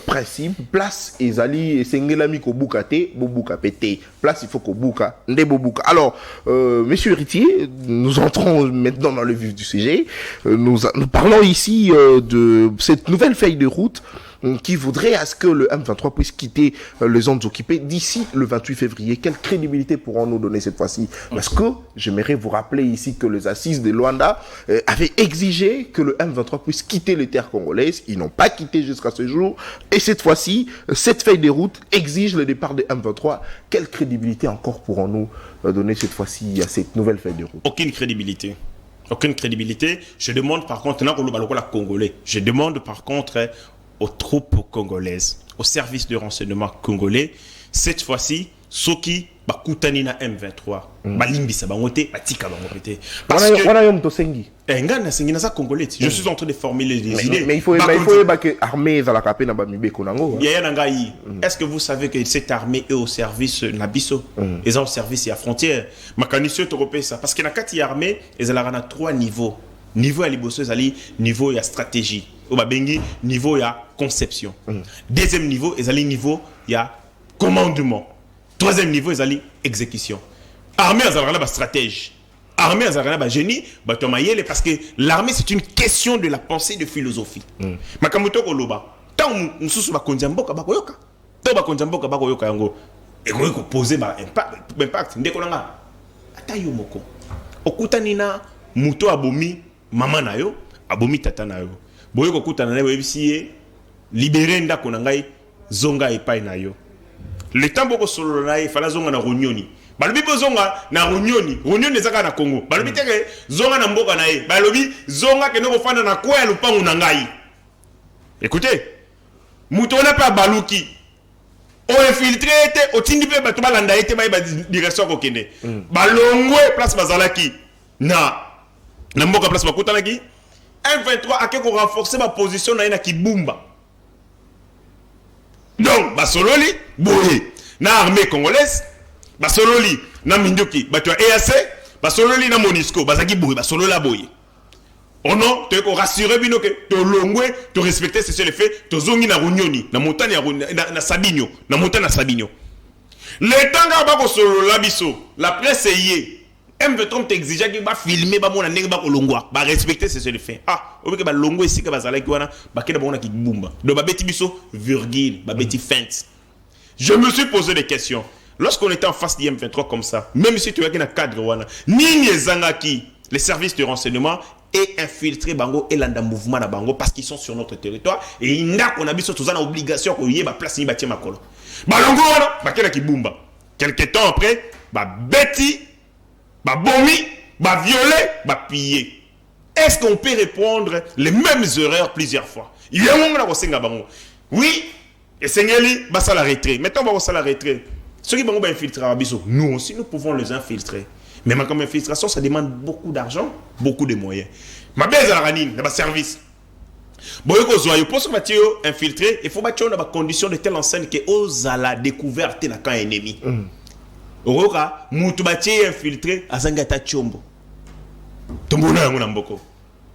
A: principe place ezali esengelami ko bukate bobuka pété place il faut ko buka nde bobuka. Alors monsieur Héritier, nous entrons maintenant dans le vif du sujet. Nous parlons ici de cette nouvelle feuille de route qui voudrait à ce que le M23 puisse quitter les zones occupées d'ici le 28 février. Quelle crédibilité pourrons-nous donner cette fois-ci? Parce que j'aimerais vous rappeler ici que les assises de Luanda avaient exigé que le M23 puisse quitter les terres congolaises. Ils n'ont pas quitté jusqu'à ce jour. Et cette fois-ci, cette feuille de route exige le départ des M23. Quelle crédibilité encore pourrons-nous donner cette fois-ci à cette nouvelle feuille de route?
C: Aucune crédibilité. Aucune crédibilité. Je demande par contre, Congolais, je demande par contre aux troupes congolaises, aux services de renseignement congolais, cette fois-ci, Soki bakutani na M23, balimbisa bangote, batika bangote. Parce que je suis en train de formuler des idées.
A: Mais il faut que l'armée za la capé na bamibe konango.
C: Est-ce que vous savez que cette armée est au service Nabiso, ils ont au service à frontière. Makanisio torope ça parce que na kati armée, ils ont 3 niveaux. Niveau ya liboso ezali niveau ya stratégie. Au babengi niveau ya conception. Deuxième niveau ezali niveau ya commandement. Troisième niveau ezali exécution. Armée ezalaka ba stratège. Armée ezalaka ba génie, ba tomayele parce que l'armée c'est une question de la pensée de philosophie. Makamuto koloba. Tant mususu ba konjamboka ba koyoka. To ba konjamboka ba koyoka yango. Et ko poser ba impact ndeko nanga. Ata yo moko. Okutani na muto abomi mama na yo, abomi tata na yo. Boye ko kutana na webisi libérer ndako na ngai zonga epai na yo. Le temps boko solo na ye fala zonga na Runyoni. Balobi zonga na Runyoni, Runyoni ezaka na Congo. Balobi teke zonga na mboka na ye. Balobi zonga ke noko fana na kwa ya lupangu na ngai. Écoutez, muto na pa baluki. O infiltré te otindi pe bato balanda ete ba direction ko kende. Balongwe place bazalaki na mboka place bakutanaki. M23 a quelque renforcer ma position na Kibumba. Donc, basololi, boye. Na armée congolaise, basololi, na Mindoki, bato EAC, basololi na Monisco, bazaki boye, basolola boye. Oh non, tu es rassuré bino que tu longwe, tu respecter ce les faits, tu zongi na Runyoni, na montagne na Sabinyo, na montagne na Sabinyo. Le tanga bako solola biso, la presse est M23 t'exigeait qu'il va filmer ba mona ndenge ba kolongwa ba respecter c'est le fait obi ke ba longo ici ke bazala ki wana ba kena ba ona ki bumba do ba beti biso virgule ba beti feinte. Je me suis posé des questions lorsqu'on était en face du M23 comme ça, même si tu as un cadre wana nini ezangaki les services de renseignement et infiltrer bango et landa mouvement na bango parce qu'ils sont sur notre territoire et inda qu'on a biso tous en obligation ko yeba place ni batie makolo ba longo wana ba kena ki bumba quelque temps après ba beti ba bomi, ba violer, ba piller. Est-ce qu'on peut répondre les mêmes erreurs plusieurs fois? Il y a un moment où on bango. Oui, et Sengeli, bah ça la retrait. Mettons bah ça la retrait. Ceux qui vont infiltrer Abisso, nous aussi nous pouvons les infiltrer. Mais comme infiltration, ça demande beaucoup d'argent, beaucoup de moyens. Ma belle Zaranine, dans ma service. Bon, pour ce que tu infiltrer, il faut battre dans des conditions de telle enseigne que aux à la découverte d'un camp ennemi. Oroka, mutubati infiltré à Zangata Chombo. Tombona mon amboko.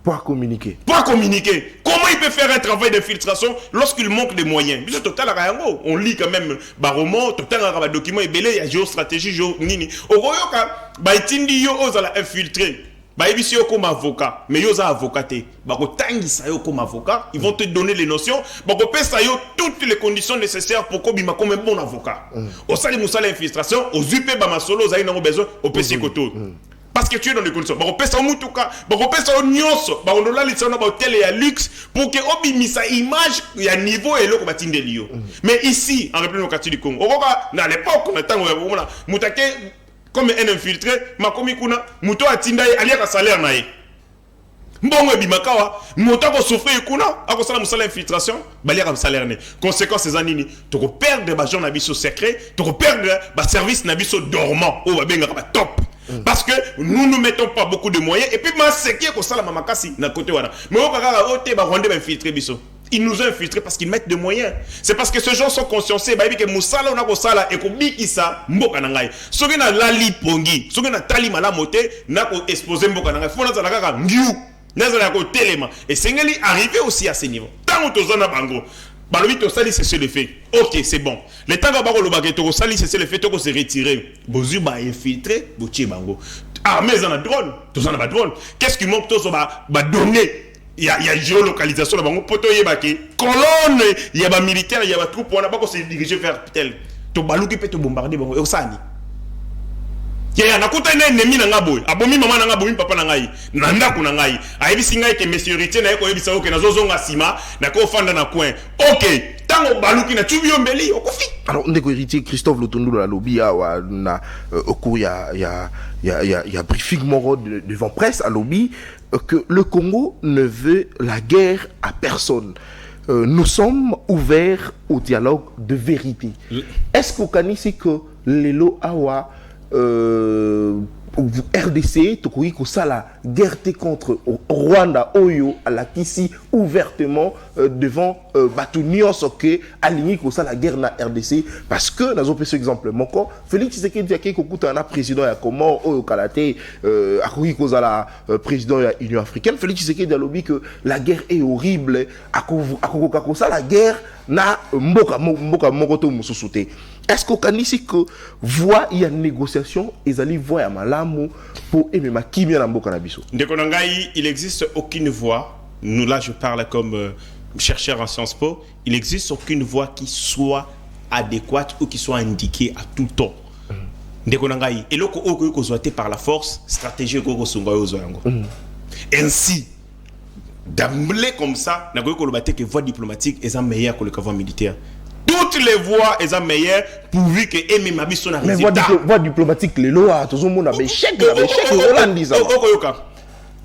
A: Pour communiquer.
C: Pour communiquer. Comment il peut faire un travail d'infiltration lorsqu'il manque de moyens? Parce que total on lit quand même baromo, total un document belé, il y a géostratégie, nini. Oroka, ba itindi yo ozala infiltré. Bah, ici, comme avocat, mais ils ont avocaté. Bah, comme avocat, ils vont te donner les notions. Bah, toutes les conditions nécessaires pour qu'on soit comme un bon avocat. Au sein de Moussa l'infiltration, aux UP, bah, ma solo, ils ont besoin au PC Koto. Parce que tu es dans les conditions. Bah, on peut ça au Moutouka, bah, on peut ça au Nyos, bah, on a l'histoire d'un hôtel et à luxe pour que Obi misa image, il y a niveau et l'autre batin de Lio. Mais ici, en République du Congo, à l'époque, on attend, on a Moutake. Comme un infiltré, ma komi kuna muto atinda ali ka salaire nae. Mbongo bimakawa, muto ko souffrir kuna, ako sala musala infiltration, bali ka salaire ne. Conséquence ces anini, to ko perdre ba gens na biso secret, to ko perdre ba service na biso dormant, o ba benga ka top. Parce que nous ne mettons pas beaucoup de moyens et puis ma séqué ko sala mamakasi na côté wana. Mais o kaka o te ba rendre ba infiltré biso. Ils nous ont infiltrés parce qu'ils mettent des moyens. C'est parce que ces gens sont consciencés. Bah, que Moussala, on a Moussala, et qu'on biki ça, Mboka Nangai. Ce qui n'a lali pongi, ce qui n'a tali malamote, n'a qu'à exposer Mboka Nangai. Faut n'a pas ngiu, n'a pas téléma. Et Sengeli arrivé aussi à ce niveau. Tant que tu as bango, balobi to sali c'est le fait. Ok, c'est bon. Le temps que baro le baguette to sali c'est le fait, to se retirer. Bozu ba infiltré, bochi bango. Armée en a drone, tous en a pas drone. Qu'est-ce qui manque tous ba donner? Il y a géolocalisation là-bas. On peut y colonne, il y a des militaires, il y a des troupes, on n'a pas qu'on se diriger vers tel. Tu balou qui peut te bombarder, bon, et ça ni. Il y a un côté ennemi dans la boue. Abomi maman dans la boue, papa dans la boue. Nanda kuna ngai. Aibi singa que monsieur Ritier na ko ebi sa ko na zozonga sima na ko fanda na coin. OK. Tango balou qui na tubi ombeli, okofi.
A: Alors ndeko héritier Christophe Lotondo la lobby na au cours il y a briefing moro devant presse à lobby que le Congo ne veut la guerre à personne. Nous sommes ouverts au dialogue de vérité. Est-ce qu'au Kanisi que Lelo Awa RDC, Tokoui Kosala, guerre contre Rwanda, Oyo, à la Kissi, ouvertement devant Batunion Soke, aligné Kosala, guerre na RDC, parce que, dans un peu exemple, mon corps, Félix Tshisekedi, qui est un président, à comment, Oyo Kalate, Akoui Kosala, président de l'Union africaine, Félix Tshisekedi a lobby que la guerre est horrible, Akoui Kosala, la guerre na Mboka Mokoto Moussousouté. Est-ce qu'au Kanisi que voit il y a une négociation et ils allaient voir à Malamu pour aimer ma kimia na mboka na biso?
C: Il n'existe aucune voie. Nous là je parle comme chercheur en Sciences Po. Il n'existe aucune voie qui soit adéquate ou qui soit indiquée à tout temps. Et là qu'on soit par la force, stratégie qu'on soit ainsi. D'emblée comme ça, n'a pas que voie diplomatique est meilleure que le voie militaire. Toutes les voies sont meilleures pourvu que Emi Mabiso n'a
A: résultat. Mais voie diplomatique, les lois, tout le monde a échec,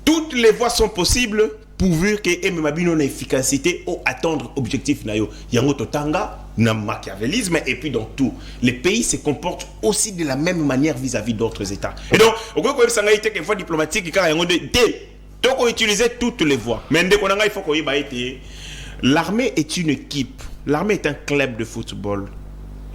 C: toutes les voies sont possibles pourvu que Emi Mabiso n'a efficacité ou atteindre objectif nayo. Yango totanga na machiavélisme et puis dans tout. Les pays se comportent aussi de la même manière vis-à-vis d'autres États. Et donc, au gros ça n'a été que voie diplomatique car yango de donc on utilise toutes les voies. Mais dès qu'on a il faut qu'on y baille. L'armée est une équipe. L'armée est un club de football.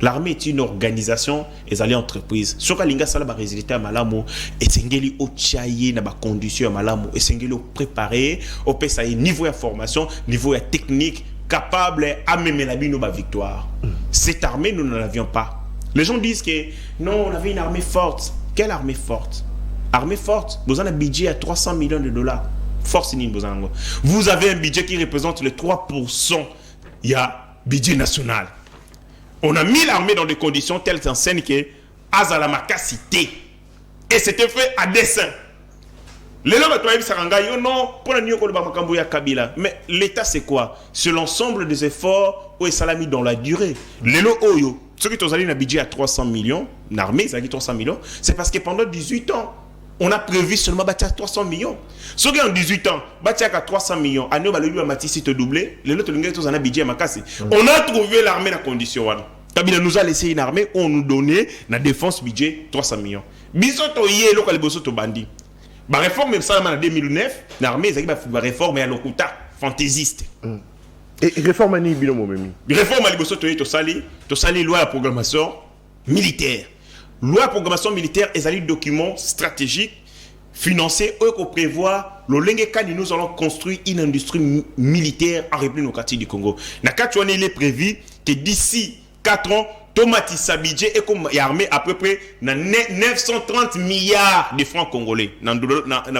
C: L'armée est une organisation et une entreprise. Sur la ligne salaba résultat malamu et sengeli au tchaye na ba condition malamu et sengeli au préparé au pesa niveau de formation, niveau de technique capable à mener la bino ba victoire. Cette armée nous n'en avions pas. Les gens disent que non, on avait une armée forte. Quelle armée forte? Armée forte, vous avez un budget à 300 millions de dollars. Force ni vous avez un budget qui représente les 3%. Il y a budget national. On a mis l'armée dans des conditions telles qu'enseigne que Azalamaka cité. Et c'était fait à dessein. Les gens non, pour la Kabila. Mais l'État c'est quoi? C'est l'ensemble des efforts où ça l'a mis dans la durée. Les Oyo, ceux qui ont un budget à 300 millions, l'armée, ça a dit 300 millions, c'est parce que pendant 18 ans, on a prévu seulement bâtir à 300 millions. Ceux qui ont 18 ans, bâtir à 300 millions, à nous, le Matisse te doublé, les autres, ils ont un budget à Makassi. On a trouvé l'armée dans la condition. Kabila nous a laissé une armée où on nous donnait la défense budget 300 millions. Bisoto yé, local bosoto bandi. La réforme, même ça, en 2009, l'armée, c'est une réforme à l'Okuta, fantaisiste.
A: Et réforme à Nibino, même.
C: Réforme à l'Ibosoto, tu sali loi de programmation militaire. Loi de programmation militaire est un document stratégique financé où prévoit le Lengekan, nous allons construire une industrie militaire en République démocratique du Congo. Dans 4 ans, il est prévu que d'ici 4 ans, Tomati Sabidje est comme armé à peu près 930 milliards de francs congolais. Dans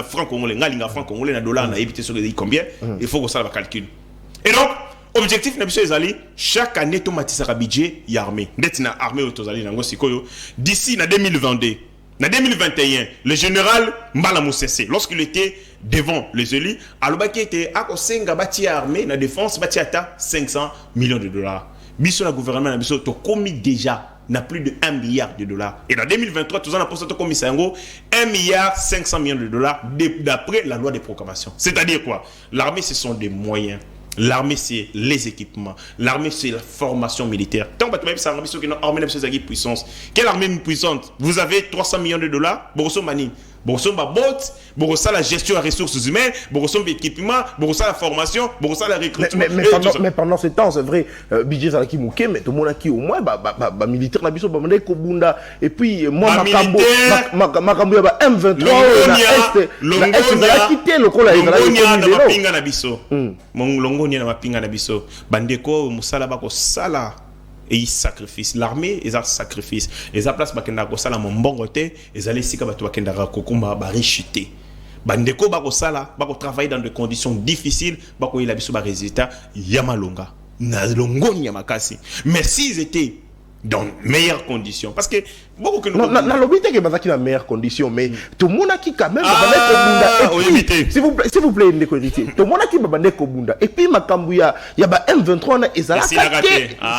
C: francs congolais, dans francs congolais, dans dollars, dans évité sur combien. Il faut que ça va calculer. Et donc, objectif de chaque année, Tomati Sabidje est armé. D'être armé d'ici 2022. En 2021, le général Mbala Moussessé, lorsqu'il était devant les élus, Alobaki était à Kosenga bâti armé, la défense bâti à 500 millions de dollars. Biso la gouvernement biso to commis déjà n'a plus de 1 milliard de dollars. Et en 2023, tout ça n'a pas commis 1 milliard 500 millions de dollars d'après la loi de proclamation. C'est-à-dire quoi? L'armée, ce sont des moyens. L'armée, c'est les équipements. L'armée, c'est la formation militaire. Tant que tu as une armée de puissance. Quelle armée puissante? Vous avez 300 millions de dollars. Borosso Mani. Borosso Mabot. Borosso la gestion des ressources humaines. Borosso l'équipement. Borosso la formation. Borosso la recrutement.
A: Mais pendant ce temps, c'est vrai, budget ça qui mouké, mais tout le monde qui au moins, militaire, la biso, Kobunda. Et puis, moi, Makambo, M23, la Est, la quitté le col, la
C: biso. Longonia na mapinga na biso bandeko musala bako sala et sacrifice l'armée ils a sacrifice ils a place bakenda ko sala mbongo te ils allaient sika bato bakenda kokuma ba richité bandeko bako sala bako travailler dans des conditions difficiles bako ila biso ba résultat yamalonga na longonia makasi mais s'ils étaient dans meilleures conditions parce que beaucoup que
A: non l'obité que bazaki dans meilleures conditions mais tout le monde qui quand même s'il vous plaît ndeko héritier tout le monde qui babande ko bunda et puis makambu ya ba M23 na ezalaka s'il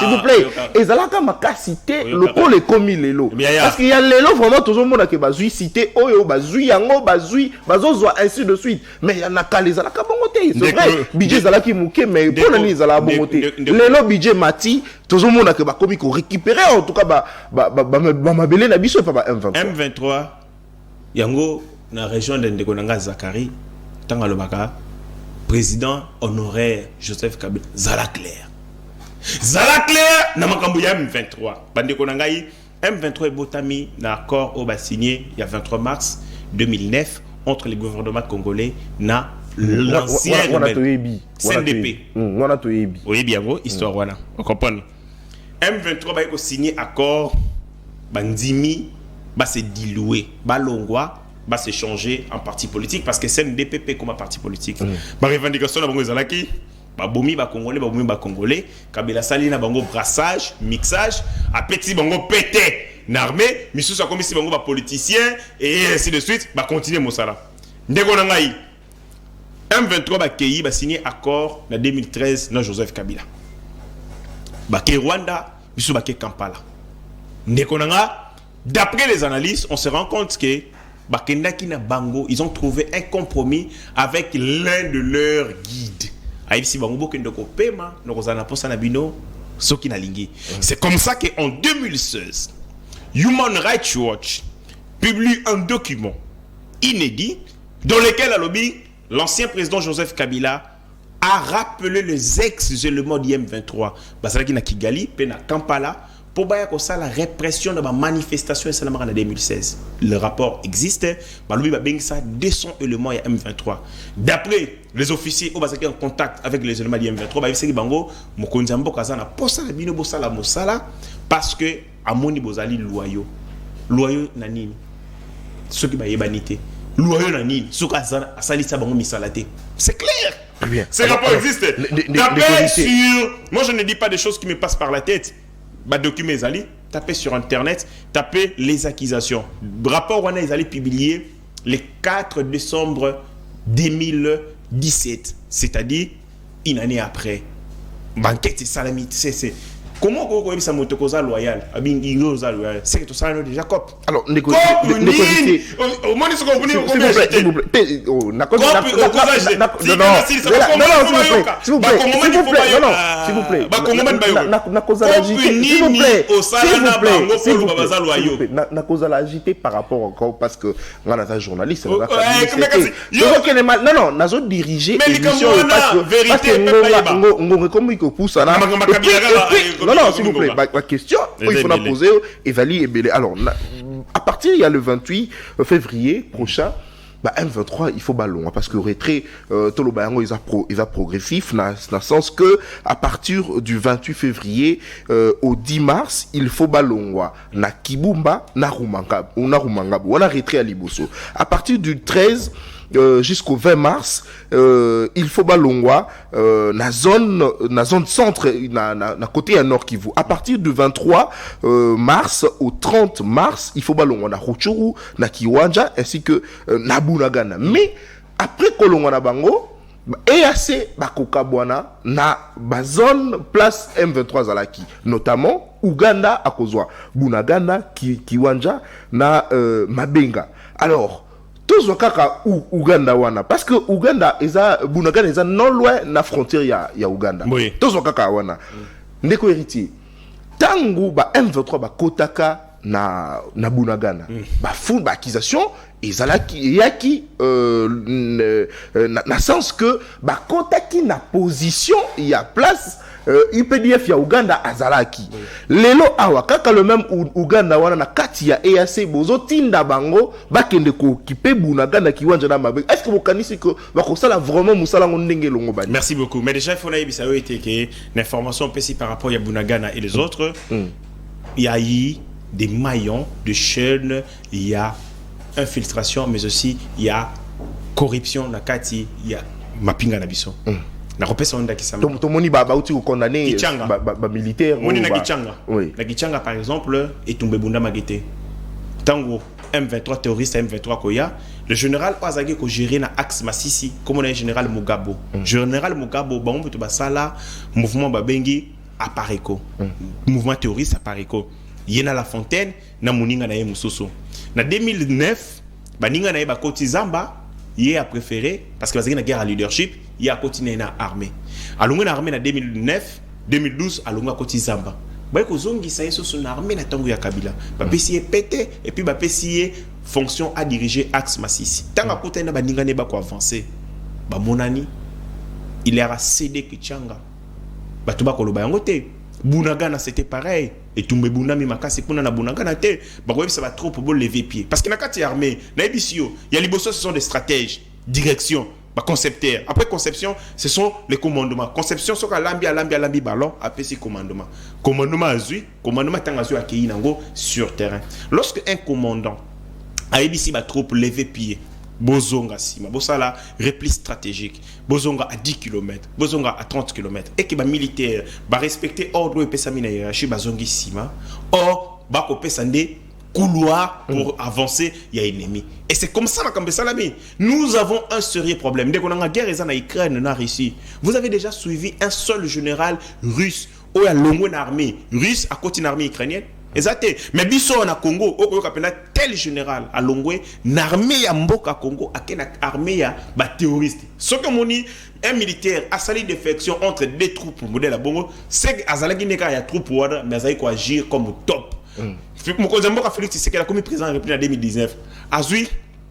A: vous plaît ezalaka makasité le col est commis lelo parce qu'il y a lelo vraiment tout le monde qui bazui cité oyo bazui yango bazui bazozwa ainsi de suite mais il y en a kala ezalaka bongoté c'est vrai budget ezalaki muke mais pour nani ezala bongoté lelo budget mati tout le monde qui ba komi ko récupérer en tout cas mabele na biso pa
C: M23 yango na région de Ndekonanga Zakari tanga lobaka président honoraire Joseph Kabila Zala Claire na makambo ya M23 Bandekonanga M23 botami na accord au signé il y a 23 mars 2009 entre les gouvernements congolais na l'ancien CNDP oui bien histoire wana on comprend. M23 va signer accord bandimi va se diluer balongwa va se changer en parti politique parce que CNDP comme un parti politique ba revendication na bango ezalaki ba bomi ba congolais Kabila sali na bango brassage mixage a petit bango pété n'armée misusu a comme si bango ba politicien et ainsi de suite ba continuer mosala ndeko na ngai M23 ba keyi ba signer accord en 2013 na Joseph Kabila Baké Rwanda, biso baké Kampala. Ndekonanga, d'après les analyses, on se rend compte que Bakendaki na Bango, ils ont trouvé un compromis avec l'un de leurs guides. Aïbisi Bango Bokendoko Pema, Nokozana Posana Bino, Soki na Lingi. C'est comme ça qu'en 2016, Human Rights Watch publie un document inédit dans lequel l'ancien président Joseph Kabila a rappelé les ex-éléments d'IM23. Basalaki na Kigali, pe na Kampala, pour baya ko ça la répression de la manifestation en 2016. Le rapport existe, balobi ba bengisa 200 éléments ya M23. D'après les officiers au basaki en contact avec les éléments d'IM23, ba biseki bango mokonzi mboka zana posa la bino bosala mosala parce que amoni bozali loyaux. Loyaux na nini? ce qui va yébanité loyaux na nini soka asalisa bango misalate c'est clair.
A: Bien.
C: Ces rapports existent. Tapez sur... Moi, je ne dis pas des choses qui me passent par la tête. Bah, document Ezali, tapez sur Internet, tapez les accusations. Rapport Wana Ezali publié le 4 décembre 2017, c'est-à-dire une année après. Banquette, c'est salamite, c'est... Comment vous avez ça motokosa loyal? C'est que tout ça déjà cop.
A: Alors, négocier.
C: Au moins, s'il vous
A: plaît. Non, s'il par rapport encore parce que on a un journaliste. Non, nous avons dirigé l'émission parce que non, s'il vous plaît, ma question, il faut la poser, Ezali et Belé. Alors, à partir, il y a le 28 février prochain, M23, il faut ballon, parce que retrait, Tolo Bayango, ils a progressif, dans le sens que, à partir du 28 février, au 10 mars, il faut ballon, na Kibumba, na Rumangab, on a retrait à Liboso. À partir du 13, jusqu'au 20 mars, il faut balongwa na zone centre na côté à nord Kivu. À partir du 23 mars au 30 mars, il faut balongwa na Rutshuru, na Kiwanja ainsi que na Bunagana. Mais après kolongwa na bango EAC bakokabwana na bazone place M23 zalaki, notamment Uganda akozwa Bunagana, Kiwanja na Mabenga. Alors tous les cas Uganda wana parce que Uganda Bunagana est non loin de la frontière ya Uganda.
C: Oui.
A: Tous les cas wana ndeko héritier tangu ba M23 ba kotaka na Bunagana ba fou ba accusation ezalaki yaki na sens que ba kotaki na position ya place UPDF ya Uganda azalaki. Lelo awa kaka le même Uganda wana na kati ya EAC bozo tinda bango bakende ko occuper Bunagana Kiwanja na Mabenga. Est-ce que vous connaissez que bakosala vraiment musala ngondenge longo bani?
C: Merci beaucoup. Mais déjà il faut naïbi ça été que l'information précise par rapport à Bunagana et les autres. Il y a eu des maillons de chaînes, il y a infiltration mais aussi il y a corruption na kati, il y a mapinga na biso. Na repesa onda kisama.
A: Tomoni ba uti condamné ba militaire
C: moni na Kichanga.
A: Oui.
C: Na Kichanga par exemple et Tumbe Bunda Magete. Tango M23 terroriste M23 koya, le général Oazagi ko gérer na axe Masisi comme on est général Mugabo. Général Mugabo ba on to basala mouvement babengi apareko. Mouvement terroriste apareko. Yena la Fontaine na muninga na Musoso. Na 2009 baninga na ba koti Zamba il a préféré parce que la guerre à leadership il a continué na armée alonga na armée na 2009 2012 alonga koti Zamba ba ko zongi sa yeso son armée na tango ya Kabila ba pesi pété et puis ba pesi fonction à diriger axe Masisi tanga kota na baninga ne ba ko avancer ba monani il a cédé Kichanga ba to ba ko lo ba yango te Bunagana c'était pareil et Tumbe Bunda mi makasi kuna na Bunagana te ba ko ça va trop pour lever pied parce que na kati armée na ebisio il y a liboso ce sont des stratèges direction ba concepteur après conception ce sont les commandements conception soka lambi ballon après si commandement azui commandement tangazu akei nango sur terrain lorsque un commandant a ebisi ba trop lever pied bozonga sima bosala repli stratégique bozonga à 10 km bozonga à 30 km et que ba militaire ba respecter ordre et pesa mina hiérarchie bazongi sima or ba ko pesa ndé couloir pour avancer il y a ennemi et c'est comme ça nous avons un sérieux problème dès qu'on a une guerre en Ukraine na Russie vous avez déjà suivi un seul général russe ou a longo une armée russe à côté d'une armée ukrainienne. Exact. Mais biso na Congo, au Kapena tel général à Longwe, l'armée ya Mboka Congo, à quelle armée ya ba terroriste. Ce que moni un militaire a sali défection entre deux troupes modèle à Bongo, c'est que azalaki neka ya troupe wada, mais azali ko agir comme top. Mokonzi Mboka Félix Tshisekedi a commis président en 2019. Azui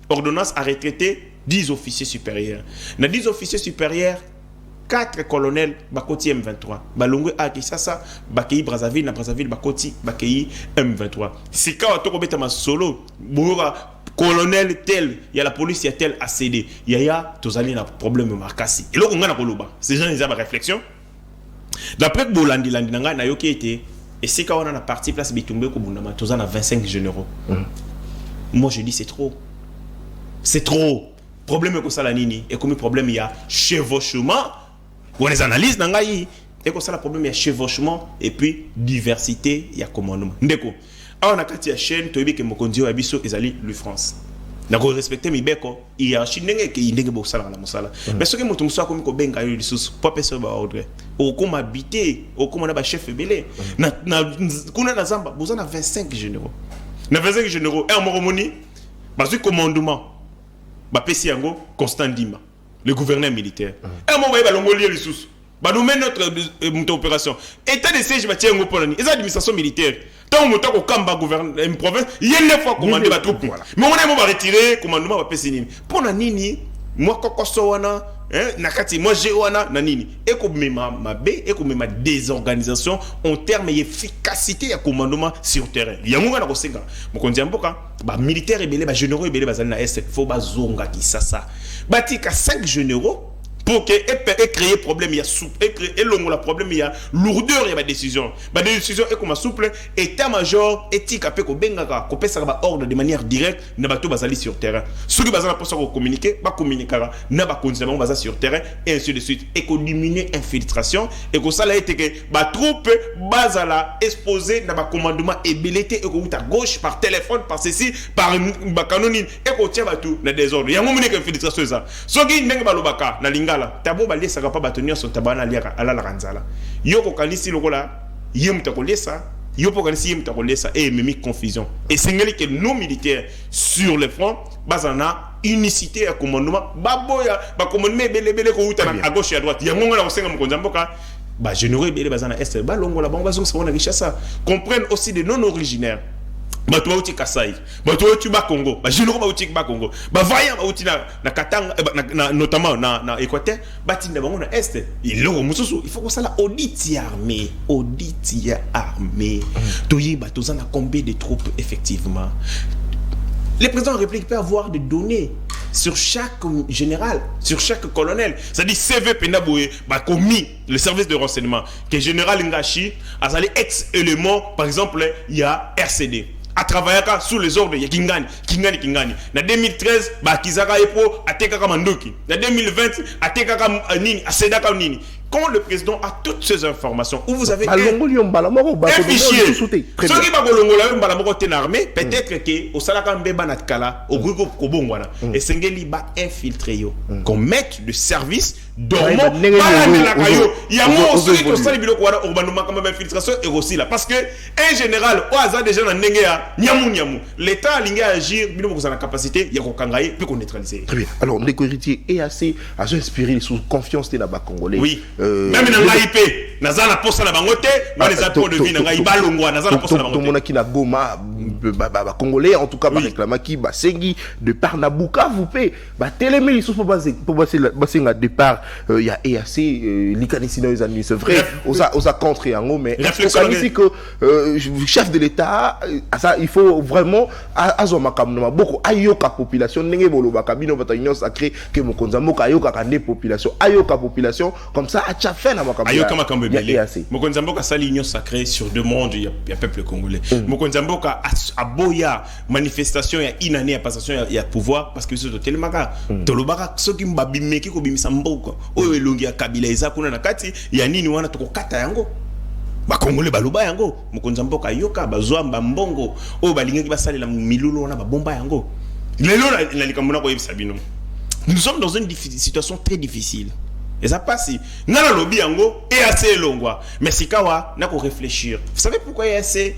C: ordonnance à retraiter 10 officiers supérieurs. Na 10 officiers supérieurs 4 colonels bakoti M23 balongwe a Kisasa bakei Brazzaville na Brazzaville bakoti bakei M23 c'est quand to kobeta ma solo boura colonel tel il y a la police il y a tel ACD il y a tozali na problème markasi et loko ngana koloba ces gens ils ont réflexion d'après Bolandi nanga na yoki été et c'est quand on a parti place Bitumbe ko bundama tozana 25 généraux Moi je dis c'est trop. C'est trop. Problème que ça la nini et comme problème il y a chevauchement. On les analyse dans gaï. Et que ça le problème il y a chevauchement et puis diversité il y a commandement. Ndeko. On a quand il y a chaîne tobi que mokonzi o abiso ezali le France. Nako respecter mi beko hiérarchie ndenge ke ndenge bo sala la mosala. Mais ce que moto muso akomi ko benga yo lisusu pas personne ba ordre. O comme habiter, o comme na ba chef belé. Na kuna na zamba bozana 25 généraux. Na 25 généraux et en moromoni bazu commandement. Ba pesi yango Constant Ndima, le gouverneur militaire. Et moi ba longoli lisusu. Ba nous met notre opération. État de siège ba tiengo polani. Les administration militaire. Tant on ko kamba gouverneur une province, il y a 9 fois commandé ba troupe. Mais on est retirer commandement ba pesi nini. Pona nini moi kokoso wana nakati moi j'ai wana na nini. Et ko mema mabe et ko mema désorganisation en termes d'efficacité ya commandement sur terrain. Yango na ko senga. Mokonzi mboka ba militaire ebele ba généraux ebele bazali na est faut ba zonga ki sasa. Batika 5 généraux pour que et créer problème il y a souple et créer la problème il y a lourdeur il y a décision et comme souple état-major éthique après ko bengaka ko pesa ba ordre de manière directe na bato bazali sur terrain ceux qui bazana pour ça communiquer ba communiquera na ba continuer bazali sur terrain et ainsi de suite et ko diminuer infiltration et ko ça là été que ba troupe bazala exposé na ba commandement ébelité et ko à gauche par téléphone par ceci par ba canonine et ko tia bato na désordre yango moni que infiltration ça ceux qui ndenge ba lobaka na linga tabo ba lesa pas batonir son tabana liaka ala la ranzala yoko kanisi lokola yem takolesa yopo kanisi yem takolesa et memi confusion et singeli que nos militaires sur le front bazana unicité à commandement baboya ba commandement belebele ko uta à gauche et à droite yango na osenga mokonza mboka ba généraux belé bazana est ba longola ba bazong sa wana richassa comprennent aussi des non originaires. Bato bauti Kasai, bato bauti ba Congo, ba généraux bauti ba Congo, ba vaillant bauti na Katanga, notamment na Équateur, batinda bango na Est. Il faut que ça la audit armée, toyi bato zana combien de troupes effectivement. Le président de la République peut avoir des données sur chaque général, sur chaque colonel. C'est-à-dire CV Penaboué, commis le service de renseignement, que général Ngashi, a ex-élément, par exemple, il y a RCD. A travaillé sous les ordres de Kingani. En 2013, Kizaka Epo a Tekaka Mandoki. En 2020, a Tekaka Nini, a Sedaka Nini. Quand le président a toutes ces informations, où vous avez un fichier, ceux qui sont armés, peut-être que au Salakambe Banatkala, au groupe Kobongwana, et Sengeli va infiltrer, qu'on mette de service, dormant, il y a moi aussi qui sont les infiltration et aussi là. Parce que un général, au hasard déjà dans Nengia, Niamou, l'État a l'ingé à agir, il a la capacité, il y a qu'on kangaye, puis qu'on neutralise.
A: Très bien. Alors, Ndeko Héritier est assez inspiré sous confiance de la Congolais.
C: Oui. Même dans l'AIP, Naza na posa na bangote, dans les apports de vie, Naza Ibalongwa, Naza na posa na bangote.
A: Tout le monde qui n'a Goma, Congolais, en tout cas, par réclamaki, Sengi, de par Nabuka, vous payez, Télémé, ils sont pour passer un départ, il y a EAC, l'Icanisi dans les années, c'est vrai, on a contre et en haut, mais ici que chef de l'État, il faut vraiment, beaucoup, ayoka population, n'engé bolo bakabino, bataillon sacré, que mon konzamoka, ayoka kande population, ayoka population, comme ça, à chaque fin,
C: Ayoka Makambe Belé. Mokonzamboka sali union sacrée sur demande il y a peuple congolais. Mokonzamboka a boya manifestation il y a une année à passation il y a pouvoir parce que c'est tellement tolobaka soki mbabimeki ko bimisa mboka oyo elongi ya kabila eza kuna na kati ya nini wana tokokata yango ba congolais baloba yango mokonzamboka yoka bazwa mbongo oyo balingaki basalela milulu wana ba bomba yango lelo na likambo na ko yebisa bino. Nous sommes dans une situation très difficile. Et ça passe. Nana lobby yango et assez longwa. Mais si kawa n'a qu'à réfléchir. Vous savez pourquoi il y a assez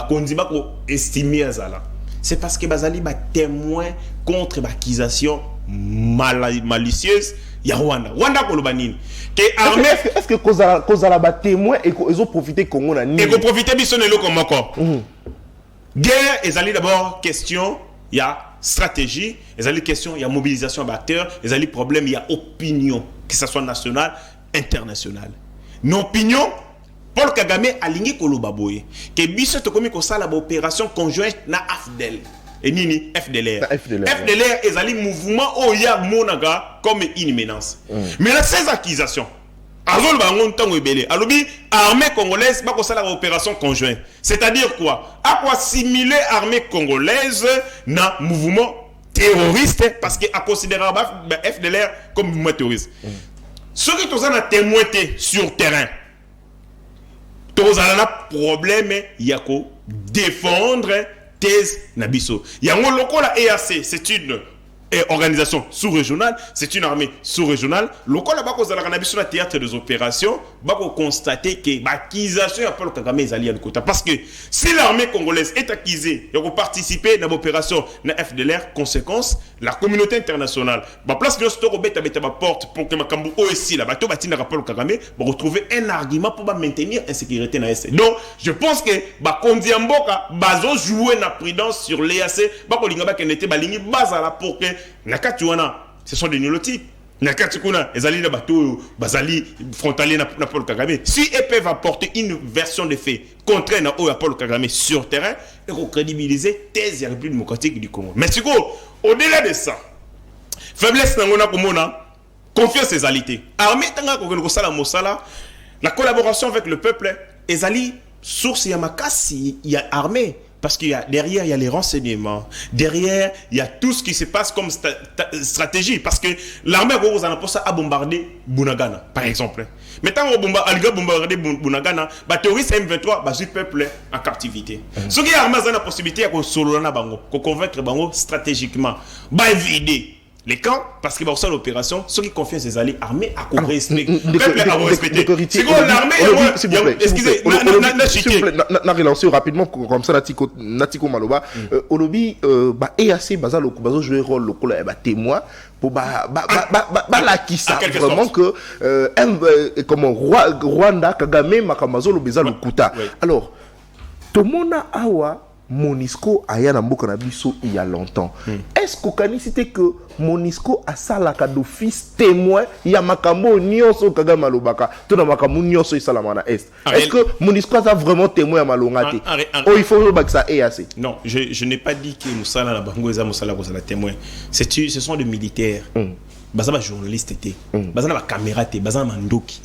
C: kondiba ko estimer azala. C'est parce que bazali ba témoin contre l'accusation malicieuse ya Rwanda. Rwanda ko lobanini. Que armée
A: est-ce que kozala ba témoin et ils ont profité Congo na ni.
C: Et ko profiter bisonelo comme encore. Guerre ezali d'abord question il y a stratégie, il y a question, il y a mobilisation d'acteurs, il y a problème, il y a opinion, que ce soit nationale, internationale. Non opinion, Paul Kagame a ligné Kolobaboye, que biso to komi ko sala ba opération conjointe na AFDEL. Et nini FDLR. FDLR est un mouvement où il y a monaga comme une menace. Mais là ces accusations Azol ba ngontango ebele. Alobi armée congolaise ba ko sala opération conjointe. C'est-à-dire quoi? À quoi simuler armée congolaise na mouvement terroriste parce que a considéré FDLR comme mouvement terroriste. Ceux qui sont témoins sur terrain. Tous un problème yako défendre thèse nabiso. Yango lokola EAC, c'est une organisation sous-régionale, c'est une armée sous-régionale. Lokola bako zala nabiso na théâtre des opérations, bako constater que l'accusation ya Paul Kagame ezali ya kota parce que si l'armée congolaise est accusée de participer dans l'opération na FDLR, conséquence la communauté internationale ba place de stoko beta ba porte pour que makambu OSI la bato batina Paul Kagame ba retrouver un argument pour maintenir insécurité na est. Donc je pense que ba kondi mboka bazo jouer na prudence sur l'EAC bako linga ba kenete ba lingi bazala pour que nakati wana ce sont des néolotiques. Nakati kuna ezali na bato bazali frontalier na Paul Kagame. Si ils peuvent apporter une version de fait contraire na Paul Kagame sur terrain et crédibiliser thèse de la République démocratique du Congo. Mais c'est quoi? Au-delà de ça, faiblesse na komona, confiance ezalité. Armée tanga ko sala mosala, la collaboration avec le peuple ezali source ya makasi ya armée. Parce qu'il y a derrière, il y a les renseignements. Derrière, il y a tout ce qui se passe comme stratégie. Parce que l'armée a bombardé Bunagana, par exemple. Mais tant qu'on a bombardé Bunagana, les terroristes M23 basent le peuple en captivité. Ce qui est armé, c'est la possibilité de convaincre stratégiquement, de vider les camps, parce qu'il va avoir l'opération, ceux qui confient ses alliés armés à respecter. Le peuple a respecté. C'est quoi l'armée?
A: S'il vous plaît, s'il vous plaît, n'a relancé rapidement comme ça, Natiko Maloba. Olobi, EAC, Bazalo, Kubazo jouer rôle local, témoin, pour la qui ça, vraiment que, comment, Rwanda, Kagame, Makamazo, le Bezalo, Kuta. Alors, Tomona Awa, Monisco a ya na mboka na biso il y a longtemps. Est-ce qu'on cité que Monisco a salaka d'office témoin ya makambo nyonso Kagame alobaka to na makambo nyonso isalama na est? Est-ce que Monisco a vraiment témoin ya malongate? Oh, il faut que ça EAC.
C: Non, je n'ai pas dit que Moussala na bango eza Moussala ko sala témoin. Ce sont des militaires. Baza ba journaliste été. Baza na ba caméra té, baza na mandoki.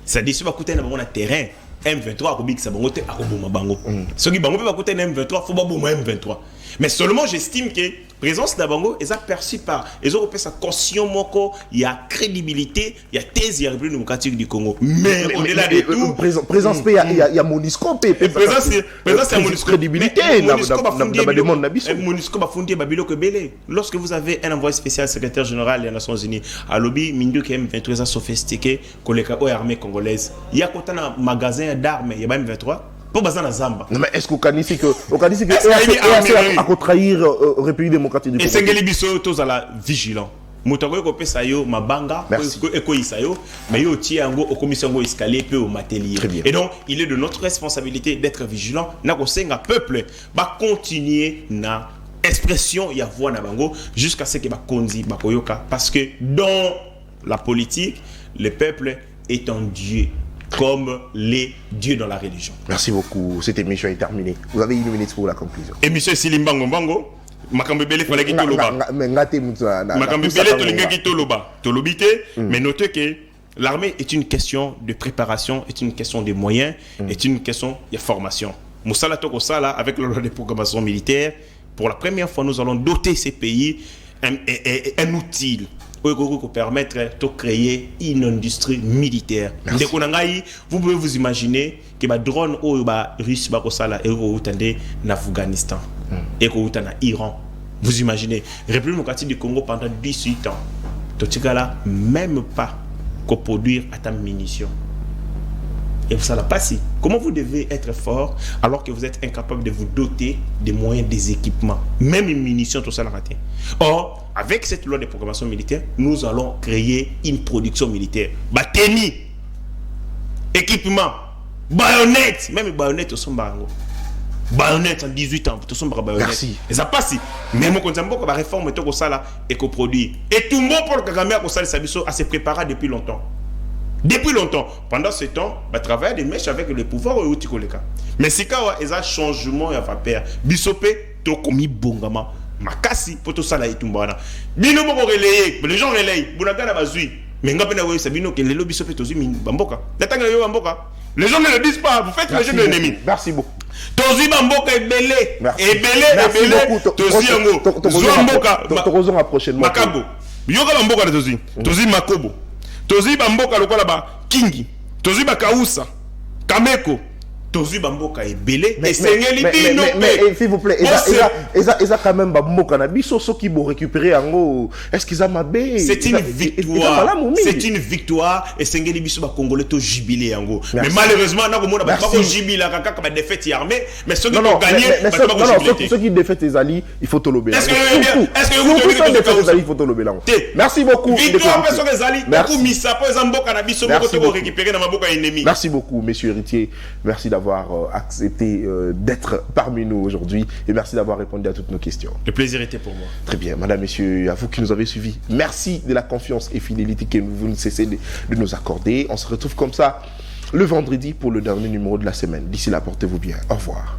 C: C'est-à-dire si ba kuta na bango na terrain M23 a kobik sa bango te akoboma bango. Ce qui bango peut pas coûter M23 faut pas boma M23. Mais seulement j'estime que présence de bango est aperçue par les Européens sa caution moko, il y a crédibilité, il y a thèse de la République démocratique du Congo. Mais au-delà de tout
A: présence il y a Monisco
C: présence il y a Monisco
A: crédibilité dans le monde nabiso.
C: Monisco ba fondé babilo que belé. Lorsque vous avez un envoyé spécial secrétaire général des Nations Unies à lobby Mindu M23 a sophistiqué collègue aux armées congolaises. Il y a quand un magasin d'armes, il y a même M23 pour bazana Zamba.
A: Mais est-ce qu'on connaît que à trahir République démocratique du Congo?
C: Et c'est que les biso tous à la vigilant. Mutako ko pesa yo mabanga ko isayo mais yo tie yango au commission go escalier peu au matériel. Et donc il est de notre responsabilité d'être vigilant na ko senga peuple ba continuer na expression ya voix na bango jusqu'à ce que ba konzi ba koyoka parce que dans la politique le peuple est un dieu comme les dieux dans la religion.
A: Merci beaucoup. Cette émission est terminée. Vous avez 1 minute pour la conclusion.
C: Émission Silimbango Bango. Makambebele fallait qu'il toloba. Makambebele tolinga qui toloba. Tolobite. Mais notez que l'armée est une question de préparation, est une question de moyens, est une question de formation. Moussala Toko Sala, avec le loi de programmation militaire, pour la première fois, nous allons doter ces pays un outil pour permettre de créer une industrie militaire. Vous pouvez vous imaginer que les drones russes sont en Afghanistan et en Iran. Vous imaginez, la République démocratique du Congo pendant 18 ans, même pas qu'on produire à ta munitions. Et ça l'a passé. Comment vous devez être fort alors que vous êtes incapable de vous doter des moyens, des équipements, même une munition, tout ça l'a raté. Or, avec cette loi de programmation militaire, nous allons créer une production militaire. Bateni, équipement, baïonnettes, même les baïonnettes au son baïonnettes en 18 ans, tout son baïonnettes.
A: Merci.
C: Et ça passe. Même quand on a réforme tout ça et qu'on produit. Et tout le monde pour le Kagame à se préparer depuis longtemps. Depuis longtemps, pendant ce temps, on travaille des mèches avec le pouvoir au Tikoleka. Mais si il y a un changement, il y a pas peur. Bisopé, Tokomi Bongama, Makasi, pour tout ça là et tout le monde. Les gens relayent, Bounagana Bazui, Mais les gens ne le disent pas, vous faites le jeu de l'ennemi.
A: Merci beaucoup.
C: Tozi Bamboka est belé. Et belé, Tozi Yango.
A: Tozi prochainement.
C: Makabo. Yoga Bamboka de Tozi. Tozi Makobo. Tozi Bamboka le là-bas. Kingi. Tozi Bakausa. Kameko. Tozi Bamboka est belé.
A: Mais s'il vous plaît, ils quand même Bamboka na biso so qui vont récupérer en haut. Est-ce qu'ils ont mabé?
C: C'est une victoire. C'est une victoire et Sengeli biso ba congolais to jubilé en haut. Mais malheureusement na ko mona ba ko jubilé kaka ba défaite armée, mais ceux qui ont gagné ba ko jubilé.
A: Ceux qui défaite les alliés, il faut tolober.
C: Est-ce que vous
A: défaite les alliés, il faut tolober là. Merci beaucoup.
C: Victoire personne les alliés. Beaucoup misa po Zamboka na biso ko récupérer na maboka ennemi.
A: Merci beaucoup monsieur Héritier. Merci d'avoir accepté d'être parmi nous aujourd'hui et merci d'avoir répondu à toutes nos questions.
C: Le plaisir était pour moi.
A: Très bien, madame, messieurs, à vous qui nous avez suivis, merci de la confiance et fidélité que vous ne cessez de nous accorder. On se retrouve comme ça le vendredi pour le dernier numéro de la semaine. D'ici là, portez-vous bien. Au revoir.